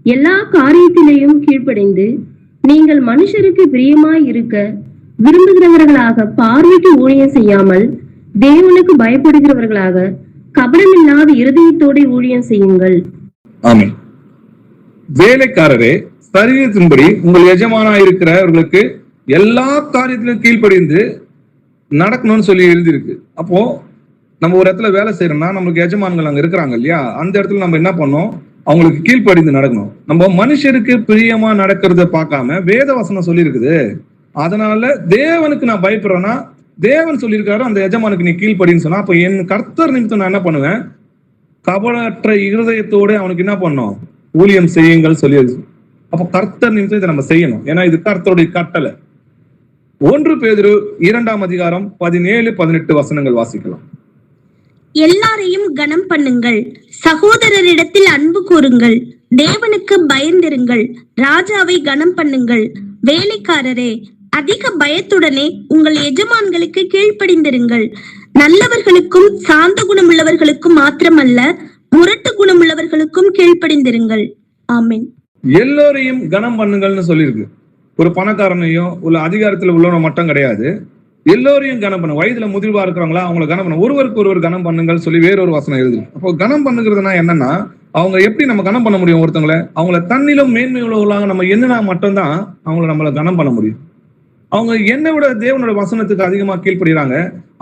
எல்லா காரியத்திலேயும் கீழ்ப்படிந்து நீங்கள் மனுஷருக்கு பிரியமாய் இருக்க விரும்புகிறவர்களாக பார்வைக்கு ஊழியம் செய்யாமல் தேவனுக்கு பயப்படுகிறவர்களாக கபடமில்லாத இருதயத்தோட ஊழியம் செய்யுங்கள். ஆமென். வேலைக்காரரே, சரீரத்தின்படி உங்கள் எஜமானாய் இருக்கிறவர்களுக்கு எல்லா காரியத்திலும் கீழ்ப்படிந்து நடக்கணும்னு சொல்லி எழுதியிருக்கு. அப்போ நம்ம ஒரு இடத்துல வேலை செய்யறோம்னா நம்மளுக்கு எஜமான்கள் அங்க இருக்கிறாங்க இல்லையா, அந்த இடத்துல நம்ம என்ன பண்ணோம், அவங்களுக்கு கீழ்ப்படிந்து நடக்கணும். நம்ம மனுஷருக்கு பிரியமா நடக்கிறத பார்க்காம வேத வசனம் சொல்லி இருக்குது. அதனால தேவனுக்கு நான் பயப்படுறேன்னா, தேவன் சொல்லியிருக்காரு அந்த எஜமானுக்கு நீ கீழ்ப்படின்னு சொன்னா, அப்ப என் கர்த்தர் நிமித்தம் நான் என்ன பண்ணுவேன், கபடற்ற இருதயத்தோட அவனுக்கு என்ன பண்ணணும், ஊழியம் செய்யுங்கள் சொல்லி. அப்ப கர்த்தர் நிமித்தம் இதை நம்ம செய்யணும், ஏன்னா இது கர்த்தருடைய கட்டளை. 1 பேதுரு 2:17-18 வசனங்கள் வாசிக்கலாம். எல்லாரையும் கனம் பண்ணுங்கள், சகோதரரிடத்தில் அன்பு கூறுங்கள், தேவனுக்கு பயந்திருங்கள், ராஜாவை கனம் பண்ணுங்கள். வேலைக்காரரே, அதிக பயத்துடனே உங்கள் எஜமான்களுக்கு கீழ்ப்படிந்திருங்கள், நல்லவர்களுக்கும் சாந்த குணமுள்ளவர்களுக்கும் மாத்திரமல்ல முரட்டு குணமுள்ளவர்களுக்கும் கீழ்ப்படிந்திருங்கள். ஆமென். எல்லோரையும் கனம் பண்ணுங்கள்னு சொல்லியிருக்கு. ஒரு பணக்காரனையும் ஒரு அதிகாரத்துல உள்ளவன மட்டும் கிடையாது, எல்லோரையும் கனம் பண்ண. வயதுல முதிர்வா இருக்கிறவங்களா அவங்களை கனம் பண்ண, ஒருவருக்கு ஒருவர் கனம் பண்ணுங்கள் சொல்லி வேறொரு வசனம் எழுது. அப்போ கனம் பண்ணுகிறதுனா என்னன்னா, அவங்க எப்படி நம்ம கனம் பண்ண முடியும், ஒருத்தவங்களை அவங்கள தன்னிலும் மேன்மை உள்ளவர்களாக நம்ம என்னன்னா மட்டும்தான் அவங்கள நம்மளை கனம் பண்ண முடியும். அவங்க என்னை விட தேவனோட வசனத்துக்கு அதிகமா கீழ்ப்படுகிறாங்க,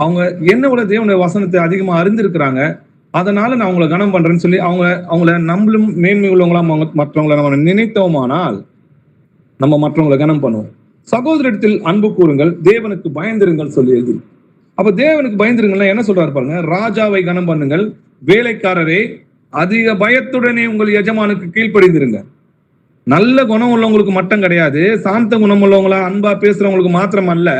அவங்க என்னை விட தேவனுடைய வசனத்தை அதிகமா அறிந்திருக்கிறாங்க, அதனால நான் அவங்களை கனம் பண்றேன்னு சொல்லி அவங்கள நம்மளும் மேன்மை உள்ளவங்களா மற்றவங்களை நம்ம நினைத்தோமானால் நம்ம மற்றவங்களை கனம் பண்ணுவோம். சகோதரத்தில் அன்பு கூறுங்கள், தேவனுக்கு பயந்திருங்கள் சொல்லி எழுதி. அப்ப தேவனுக்கு பயந்திருங்கள்னா என்ன சொல்றாரு பாருங்க, ராஜாவை கனம் பண்ணுங்கள், வேலைக்காரரே அதிக பயத்துடனே உங்கள் எஜமானுக்கு கீழ்ப்படிந்திருங்க. நல்ல குணம் உள்ளவங்களுக்கு மட்டும் கிடையாது, சாந்த குணம் உள்ளவங்களா அன்பா பேசுறவங்களுக்கு மாத்திரம் அல்ல,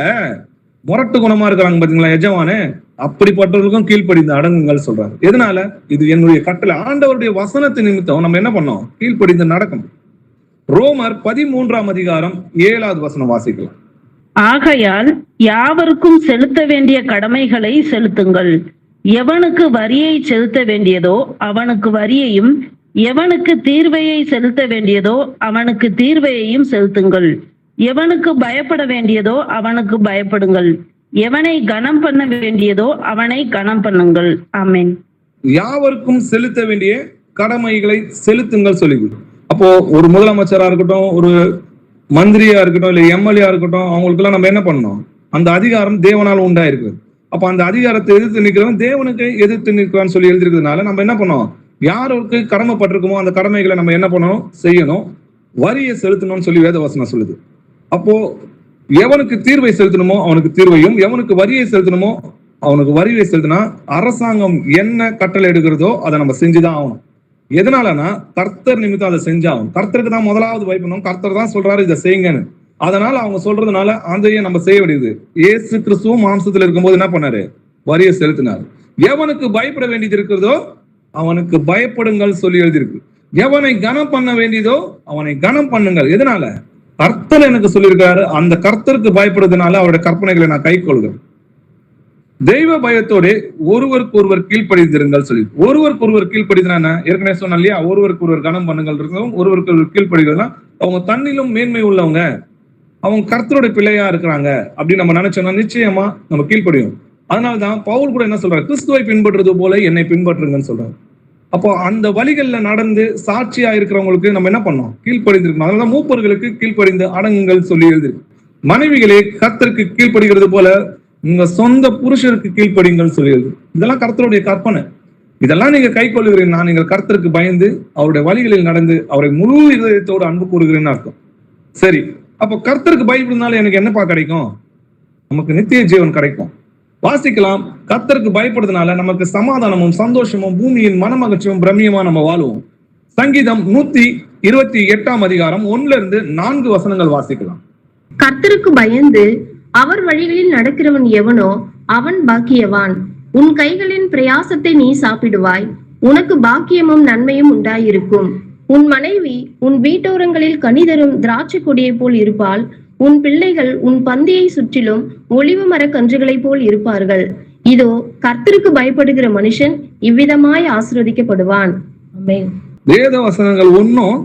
முரட்டு குணமா இருக்கிறாங்க பாத்தீங்களா எஜமானு, அப்படிப்பட்டவர்களுக்கும் கீழ்ப்படிந்து அடங்குங்கள் சொல்றாரு. எதனால, இது என்னுடைய கட்டளை, ஆண்டவருடைய வசனத்து நிமித்தம் நம்ம என்ன பண்ணோம், கீழ்ப்படிந்து நடக்கணும். ரோமர் 13:7 வசனம் வாசிக்கலாம். ஆகையால் யாவருக்கும் செலுத்த வேண்டிய கடமைகளை செலுத்துங்கள், எவனுக்கு வரியை செலுத்த வேண்டியதோ அவனுக்கு வரியையும், எவனுக்கு தீர்வையை செலுத்த வேண்டியதோ அவனுக்கு தீர்வையையும் செலுத்துங்கள், எவனுக்கு பயப்பட வேண்டியதோ அவனுக்கு பயப்படுங்கள், எவனை கனம் பண்ண வேண்டியதோ அவனை கனம் பண்ணுங்கள். ஆமென். யாவருக்கும் செலுத்த வேண்டிய கடமைகளை செலுத்துங்கள் சொல்லி. அப்போ ஒரு முதலமைச்சரா இருக்கட்டும், ஒரு மந்திரியா இருக்கட்டும், இல்ல எம்எல்ஏ இருக்கட்டும், அவங்களுக்கு எல்லாம் நம்ம என்ன பண்ணணும், அந்த அதிகாரம் தேவனால் உண்டாயிருக்கு. அப்ப அந்த அதிகாரத்தை எதிர்த்து நிற்கிறவன் தேவனுக்கு எதிர்த்து நிற்கிறான்னு சொல்லி எழுதிருக்கிறதுனால நம்ம என்ன பண்ணோம், யாருக்கு கடமைப்பட்டிருக்குமோ அந்த கடமைகளை நம்ம என்ன பண்ணணும், செய்யணும், வரியை செலுத்தணும்னு சொல்லி வேதவசனம் சொல்லுது. அப்போ எவனுக்கு தீர்வை செலுத்தணுமோ அவனுக்கு தீர்வையும், எவனுக்கு வரியை செலுத்தணுமோ அவனுக்கு வரியை செலுத்தினா அரசாங்கம் என்ன கட்டளை எடுக்கிறதோ அதை நம்ம செஞ்சுதான் ஆகணும். எதனாலனா கர்த்தர் நிமித்தம் அதை செஞ்சாகும். கர்த்தருக்கு தான் முதலாவது பயப்படணும், கர்த்தர் தான் சொல்றாரு இதை செய்யுங்கன்னு. அதனால அவங்க சொல்றதுனால அதையே நம்ம செய்ய வேண்டியது. இயேசு கிறிஸ்துவும் மாம்சத்துல இருக்கும்போது என்ன பண்ணாரு, வரியை செலுத்தினார். எவனுக்கு பயப்பட வேண்டியது இருக்கிறதோ அவனுக்கு பயப்படுங்கள் சொல்லி எழுதியிருக்கு. எவனை கனம் பண்ண வேண்டியதோ அவனை கனம் பண்ணுங்கள். எதனால, கர்த்தர் எனக்கு சொல்லியிருக்காரு, அந்த கர்த்தருக்கு பயப்படுறதுனால அவருடைய கற்பனைகளை நான் கை கொள்கிறேன். தெய்வ பயத்தோட ஒருவருக்கு ஒருவர் கீழ்ப்படிந்திருங்கள் சொல்லி. ஒருவருக்கு ஒருவர் கீழ்ப்படினா ஏற்கனவே சொன்ன இல்லையா, ஒருவருக்கு ஒருவர் கனம் பண்ணுங்கள் இருக்கிறதும் ஒருவருக்கு ஒருவர் கீழ்ப்படுகிறதுனா அவங்க தன்னிலும் மேன்மை உள்ளவங்க, அவங்க கர்த்தருடைய பிள்ளையா இருக்கிறாங்க அப்படின்னு நம்ம நினைச்சோம்னா நிச்சயமா நம்ம கீழ்ப்படியும். அதனாலதான் பவுல் கூட என்ன சொல்றாரு, கிறிஸ்துவை பின்பற்றுறது போல என்னை பின்பற்றுங்கன்னு சொல்றாரு. அப்போ அந்த வழிகள்ல நடந்து சாட்சியா இருக்கிறவங்களுக்கு நம்ம என்ன பண்ணோம், கீழ்ப்படிந்திருக்கணும். அதனாலதான் மூப்பர்களுக்கு கீழ்ப்படிந்து அடங்குங்கள் சொல்லி எழுதிருக்கு. மனைவிகளே கர்த்தருக்கு கீழ்ப்படுகிறது போல உங்க சொந்த புருஷருக்கு கீழ்ப்படிங்கள் சொல்லி எழுது. இதெல்லாம் கர்த்தருடைய கற்பனை. இதெல்லாம் நீங்க கை கொள்ளுகிறீங்கன்னா நீங்கள் கர்த்தருக்கு பயந்து அவருடைய வழிகளில் நடந்து அவரை முழு இதயத்தோடு அன்பு கூறுகிறேன்னு அர்த்தம். சரி, அப்போ கர்த்தருக்கு பயப்படுறதுனால எனக்கு என்னப்பா கிடைக்கும், நமக்கு நித்திய ஜீவன் கிடைக்கும். வாசிக்கலாம், கர்த்தருக்கு பயப்படுறதுனால நமக்கு சமாதானமும் சந்தோஷமும் பூமியின் மனமகிழ்ச்சியும் பிரம்மியமா நம்ம வாழுவோம். சங்கீதம் 28ஆம் அதிகாரம் 1-4 வசனங்கள் வாசிக்கலாம். கர்த்தருக்கு பயந்து அவர் வழிகளில் நடக்கிறவன் எவனோ அவன் பாக்கியவான். உன் கைகளின் பிரயாசத்தை நீ சாப்பிடுவாய், உனக்கு பாக்கியமும் நன்மையும் உண்டாயிருக்கும். உன் மனைவி உன் வீட்டோரங்களில் கனிதரும் திராட்சை கொடியை போல் இருப்பாள். உன் பிள்ளைகள் உன் பந்தியை சுற்றிலும் ஒலிவ மர கன்றுகளைப் போல் இருப்பார்கள். இதோ கர்த்தருக்கு பயப்படுகிற மனுஷன் இவ்விதமாய் ஆசீர்வதிக்கப்படுவான். ஆமென். வேத வசனங்கள் ஒன்னும்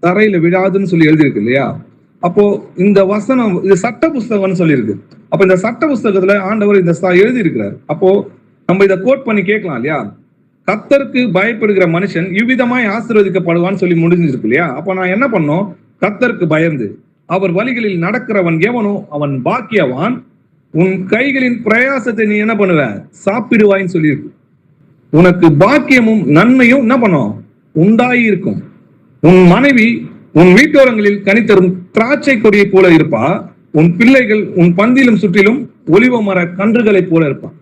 தரையில விழாதுன்னு சொல்லி எழுதியிருக்கு இல்லையா? அப்போ இந்த வசனம் இது சட்ட புஸ்தகம்னு சொல்லியிருக்கு. அப்ப இந்த சட்ட புஸ்தகத்துல ஆண்டவர் இந்த எழுதி இருக்கிறார். அப்போ நம்ம இதை கோட் பண்ணி கேட்கலாம் இல்லையா? கர்த்தருக்கு பயப்படுகிற மனுஷன் இவ்விதமாய் ஆசீர்வதிக்கப்படுவான்னு சொல்லி முடிஞ்சிருக்கு இல்லையா? அப்போ நான் என்ன பண்ணோம்? கர்த்தருக்கு பயந்து அவர் வழிகளில் நடக்கிறவன் எவனோ அவன் பாக்கியவான். உன் கைகளின் பிரயாசத்தை நீ என்ன பண்ணுவ? சாப்பிடுவாயின்னு சொல்லியிருக்கு. உனக்கு பாக்கியமும் நன்மையும் என்ன பண்ணும்? உண்டாயி இருக்கும். உன் மனைவி உன் வீட்டோரங்களில் கனித்தரும் திராட்சை கொடியை போல இருப்பா. உன் பிள்ளைகள் உன் பந்தியிலும் சுற்றிலும் ஒலிவ மர கன்றுகளை போல இருப்பான்.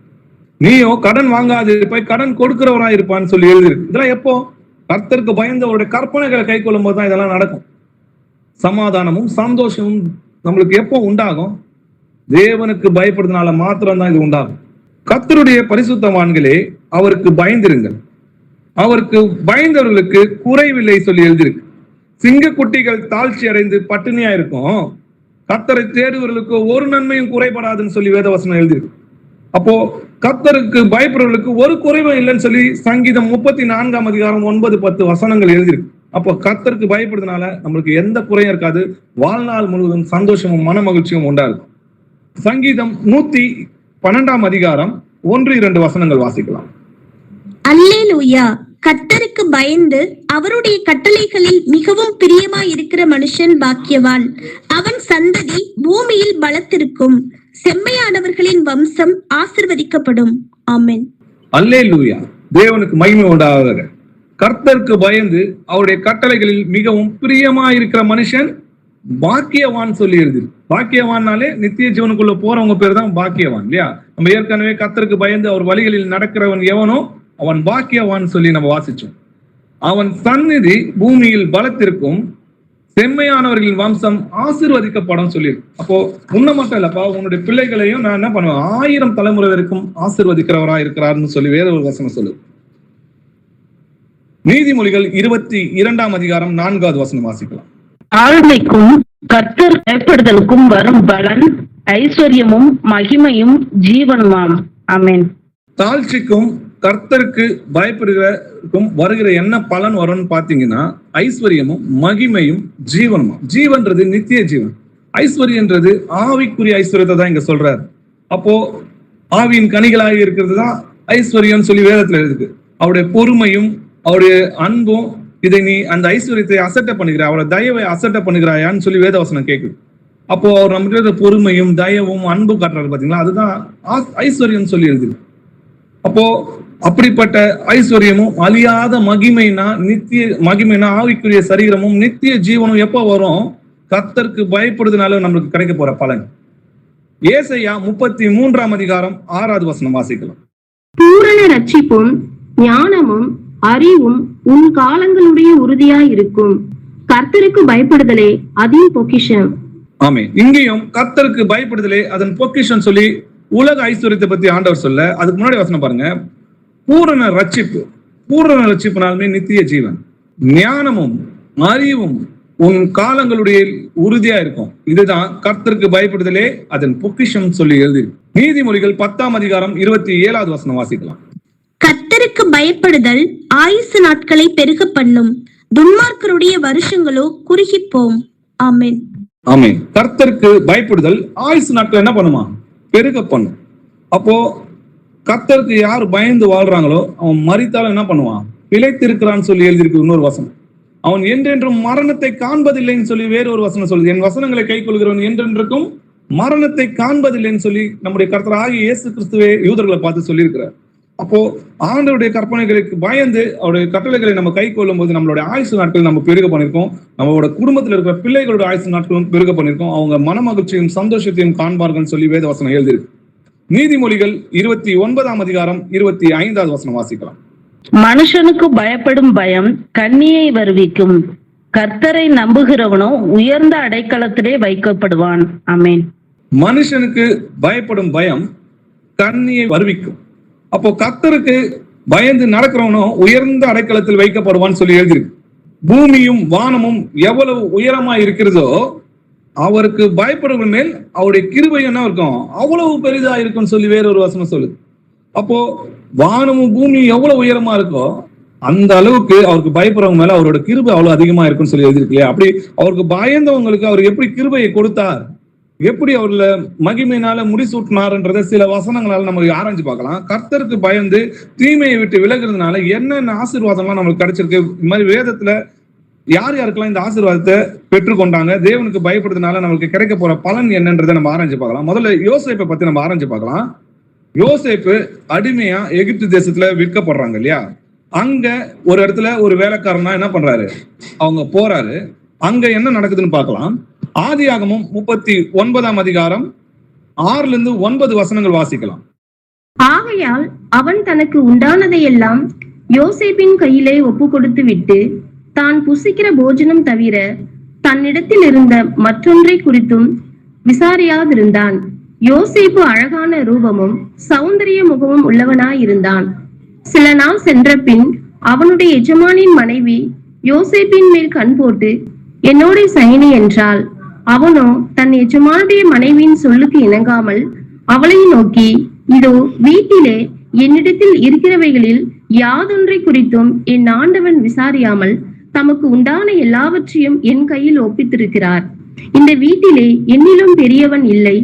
நீயோ கடன் வாங்காது இருப்பாய், கடன் கொடுக்கிறவராய் இருப்பான்னு சொல்லி எழுதியிருக்கு. இதெல்லாம் எப்போ? கர்த்தருக்கு பயந்தவருடைய கற்பனைகளை கை கொள்ளும் போது தான் இதெல்லாம் நடக்கும். சமாதானமும் சந்தோஷமும் நம்மளுக்கு எப்போ உண்டாகும்? தேவனுக்கு பயப்படுறதுனால மாத்திரம்தான் இது உண்டாகும். கர்த்தருடைய பரிசுத்தவான்களே அவருக்கு பயந்திருங்கள், அவருக்கு பயந்தவர்களுக்கு குறைவில்லை சொல்லி எழுதியிருக்கு. சிங்க குட்டிகள் தாழ்ச்சி அடைந்து பட்டினியா இருக்கும், கர்த்தரை தேடுவர்களுக்கு ஒரு நன்மையும் குறைபடாதுன்னு சொல்லி வேதவசனம் எழுதியிருக்கு. அப்போ கர்த்தருக்கு பயப்படுறவர்களுக்கு ஒரு குறைவும் இல்லைன்னு சொல்லி சங்கீதம் 34ஆம் அதிகாரம் 9-10 வசனங்கள் எழுதியிருக்கு. அப்போ கர்த்தருக்கு பயப்படுறதுனால நம்மளுக்கு எந்த குறையும் இருக்காது. வாழ்நாள் முழுவதும் சந்தோஷமும் மன மகிழ்ச்சியும் உண்டாகும். சங்கீதம் 112ஆம் அதிகாரம் 1-2 வசனங்கள் வாசிக்கலாம். அல்லேலூயா. கர்த்தருக்கு பயந்து அவருடைய கட்டளைகளில் மிகவும் பிரியமாய் இருக்கிற மனுஷன் பாக்கியவான். அவன் சந்ததி பூமியில் பலத்திருக்கும். செம்மையானவர்களின் வம்சம் ஆசீர்வதிக்கப்படும். ஆமென். அல்லேலூயா. தேவனுக்கு மகிமை உண்டாவதாக. கர்த்தருக்கு பயந்து அவருடைய கட்டளைகளில் மிகவும் பிரியமாயிருக்கிற மனுஷன் பாக்கியவான் சொல்லி எழுதி. பாக்கியவான்னாலே நித்திய ஜீவனுக்குள்ள போறவங்க பேர் தான் பாக்கியவான் இல்லையா? நம்ம ஏற்கனவே கர்த்தருக்கு பயந்து அவர் வழிகளில் நடக்கிறவன் எவனோ அவன் பாக்கியவான் சொல்லி நம்ம வாசிச்சோம். அவன் சந்நிதி பூமியில் பலத்திற்கும், செம்மையானவர்களின் வம்சம் ஆசீர்வதிக்கப்படும் சொல்லியிருக்கு. அப்போ உன்ன மட்டும் இல்லப்பா, உன்னுடைய பிள்ளைகளையும் நான் என்ன பண்ணுவேன்? 1000 தலைமுறை வரைக்கும் ஆசீர்வதிக்கிறவரா இருக்கிறார்னு சொல்லி வேற ஒரு வசனம் சொல்லு. நீதிமொழிகள் 22ஆம் அதிகாரம் 4வது வசனம் வாசிக்கலாம். ஆழ்மைக்கும் கர்த்தர் பயப்படுதலுக்கும் வரும் பலன் ஐஸ்வர்யமும் மகிமையும் ஜீவனுமாம். ஆமென். தாழ்ச்சிக்கும் கர்த்தருக்கு பயப்படுகிறதுக்கும் வருகிற என்ன பலன் வரும்னு பாத்தீங்கன்னா ஐஸ்வர்யமும் மகிமையும் ஜீவனுமா. ஜீவன்றது நித்திய ஜீவன், ஐஸ்வர்யன்றது ஆவிக்குரிய ஐஸ்வர்யத்தை தான் இங்க சொல்றாரு. அப்போ ஆவியின் கனிகளாக இருக்கிறது தான் ஐஸ்வர்யம் சொல்லி வேதத்துல இருக்கு. அவருடைய பொறுமையும் அவருடைய அன்பும், இதை நீ அந்த ஐஸ்வர்யத்தை அசட்டை பண்ணுகிறாய், அவரோட தயவை அசட்டை பண்ணுகிறாயான்னு சொல்லி வேதவசனம் கேட்குது. அப்போ அவர் நம்மகிட்ட பொறுமையும் தயவும் அன்பு காட்டுறாரு பாத்தீங்களா, அதுதான் ஐஸ்வர்யம் சொல்லி எழுதுது. அப்போ அப்படிப்பட்ட ஐஸ்வர்யமும் அழியாத மகிமைனா நித்திய மகிமைனா ஆவிக்குரிய சரீரமும் நித்திய ஜீவனும் எப்போ வரும்? கர்த்தருக்கு பயப்படுறதுனால நம்மளுக்கு கிடைக்க போற பலன். ஏசாயா 33ஆம் அதிகாரம் 6வது வசனம் வாசிக்கலாம். பூரண ரட்சிப்பும் ஞானமும் அறிவும் உன் காலங்களுடைய உறுதியாய் இருக்கும். கர்த்தருக்கு பயப்படுதலே அதன் பொக்கிஷம். ஆமே. இங்கேயும் கர்த்தருக்கு பயப்படுதலே அதன் பொக்கிஷம் சொல்லி உலக ஐஸ்வர்யத்தை பத்தி ஆண்டவர் சொல்ல, அதுக்கு முன்னாடி வசனம் பாருங்க. பூரண ரட்சிப்பு, பூரண ரட்சிப்புனாலுமே நித்திய ஜீவன், ஞானமும் அறிவும் உன் காலங்களுடைய உறுதியா இருக்கும். இதுதான் கர்த்தருக்கு பயப்படுதலே அதன் பொக்கிஷம் சொல்லி எழுதி. நீதிமொழிகள் 10ஆம் அதிகாரம் 27வது வசனம் வாசிக்கலாம். கர்த்தருக்கு பயப்படுதல் ஆயுசு நாட்களை பெருக பண்ணும், துன்மார்க்கருடைய வருஷங்களோ குறுகிப்போம். ஆமென். ஆமென். கர்த்தருக்கு பயப்படுதல் ஆயுசு நாட்கள் என்ன பண்ணுமா? பெருக பண்ணும். அப்போ கர்த்தருக்கு யார் பயந்து வாழ்றாங்களோ அவன் மரித்தாலும் என்ன பண்ணுவான்? பிழைத்திருக்கிறான்னு சொல்லி எழுதியிருக்கு இன்னொரு வசனம். அவன் என்றென்றும் மரணத்தை காண்பதில்லைன்னு சொல்லி வேற ஒரு வசனம் சொல்லுது. என் வசனங்களை கை கொள்கிறவன் என்றென்றுக்கும் மரணத்தை காண்பதில்லைன்னு சொல்லி நம்முடைய கர்த்தராகிய இயேசு கிறிஸ்துவே யூதர்களை பார்த்து சொல்லியிருக்கிறார். அப்போ ஆண்டவருடைய கற்பனைகளுக்கு பயந்து அவருடைய கட்டளைகளை நம்ம கை கொள்ளும் போது நம்மளுடைய ஆயுசு நாட்கள் நம்ம பெருக பண்ணிருக்கோம். நம்மளோட குடும்பத்தில் இருக்கிற பிள்ளைகளோட ஆயுசு நாட்களும் பெருக பண்ணிருக்கோம். அவங்க மன மகிழ்ச்சியும் சந்தோஷத்தையும் காண்பார்கள் சொல்லி வேத வசனம் எழுதியிருக்கு. நீதிமொழிகள் 29ஆம் அதிகாரம் 25வது வசனம் வாசிக்கலாம். மனுஷனுக்கு பயப்படும் பயம் கண்ணியை வருவிக்கும், கர்த்தரை நம்புகிறவனோ உயர்ந்த அடைக்கலத்திலே வைக்கப்படுவான். ஆமென். மனுஷனுக்கு பயப்படும் பயம் கண்ணியை வருவிக்கும். அப்போ கர்த்தருக்கு பயந்து நடக்கிறவனோ உயர்ந்த அடைக்கலத்தில் வைக்கப்படுவான்னு சொல்லி எழுதியிருக்கு. பூமியும் வானமும் எவ்வளவு உயரமா இருக்கிறதோ அவருக்கு பயப்படுற மேல் அவருடைய கிருபை என்ன இருக்கும், அவ்வளவு பெரிதா இருக்கும்னு சொல்லி வேறொரு வசனம் சொல்லுது. அப்போ வானமும் பூமியும் எவ்வளவு உயரமா இருக்கோ அந்த அளவுக்கு அவருக்கு பயப்படுறவங்க மேல அவரோட கிருபை அவ்வளவு அதிகமா இருக்கும்னு சொல்லி எழுதிருக்கலையா? அப்படி அவருக்கு பயந்தவங்களுக்கு அவர் எப்படி கிருபையை கொடுத்தார், எப்படி அவர்ல மகிமையினால முடிசூட்டினார்ன்றத சில வசனங்களால நம்ம ஆராய்ஞ்சு பார்க்கலாம். கர்த்தருக்கு பயந்து தீமையை விட்டு விலகுறதுனால என்னென்ன ஆசீர்வாதம்லாம் நம்மளுக்கு கிடைச்சிருக்கு, இந்த மாதிரி வேதத்துல யார் யாருக்கெல்லாம் இந்த ஆசீர்வாதத்தை பெற்றுக்கொண்டாங்க, தேவனுக்கு பயப்படுறதுனால நம்மளுக்கு கிடைக்க போற பலன் என்னன்றதை நம்ம ஆராய்ஞ்சு பார்க்கலாம். முதல்ல யோசேப்பை பத்தி நம்ம ஆராய்ஞ்சு பார்க்கலாம். யோசேப்பு அடிமையா எகிப்து தேசத்துல விற்கப்படுறாங்க இல்லையா? அங்க ஒரு இடத்துல ஒரு வேலைக்காரனா என்ன பண்றாரு, அவங்க போறாரு. அங்க என்ன நடக்குதுன்னு பார்க்கலாம். ஆதியாகமம் 39 அதிகாரம் 6-9 வசனங்கள் வாசிக்கலாம். ஆகையால் அவன் தனக்கு உண்டானதையெல்லாம் யோசேப்பின் கையிலே ஒப்பு கொடுத்து விட்டு தான் புசிக்கிற போஜனம் தவிர தன்னிடத்தில் இருந்த மற்றொன்றை குறித்தும் விசாரியாதிருந்தான். யோசேப்பு அழகான ரூபமும் சௌந்தரிய முகமும் உள்ளவனாயிருந்தான். சில நாள் சென்ற பின் அவனுடைய எஜமானின் மனைவி யோசேப்பின் மேல் கண் போட்டு என்னோட சயனி என்றாள். அவனோ தன் எஜமானுடைய மனைவியின் சொல்லுக்கு இணங்காமல் அவளை நோக்கி, இதோ வீட்டிலே என்னிடத்தில் இருக்கிறவைகளில் யாதொன்றை குறித்தும் என் ஆண்டவன் விசாரியாமல் தமக்கு உண்டான எல்லாவற்றையும் என் கையில் ஒப்பித்திருக்கிறார். இந்த வீட்டிலே என்னிலும் பெரியவன் இல்லை.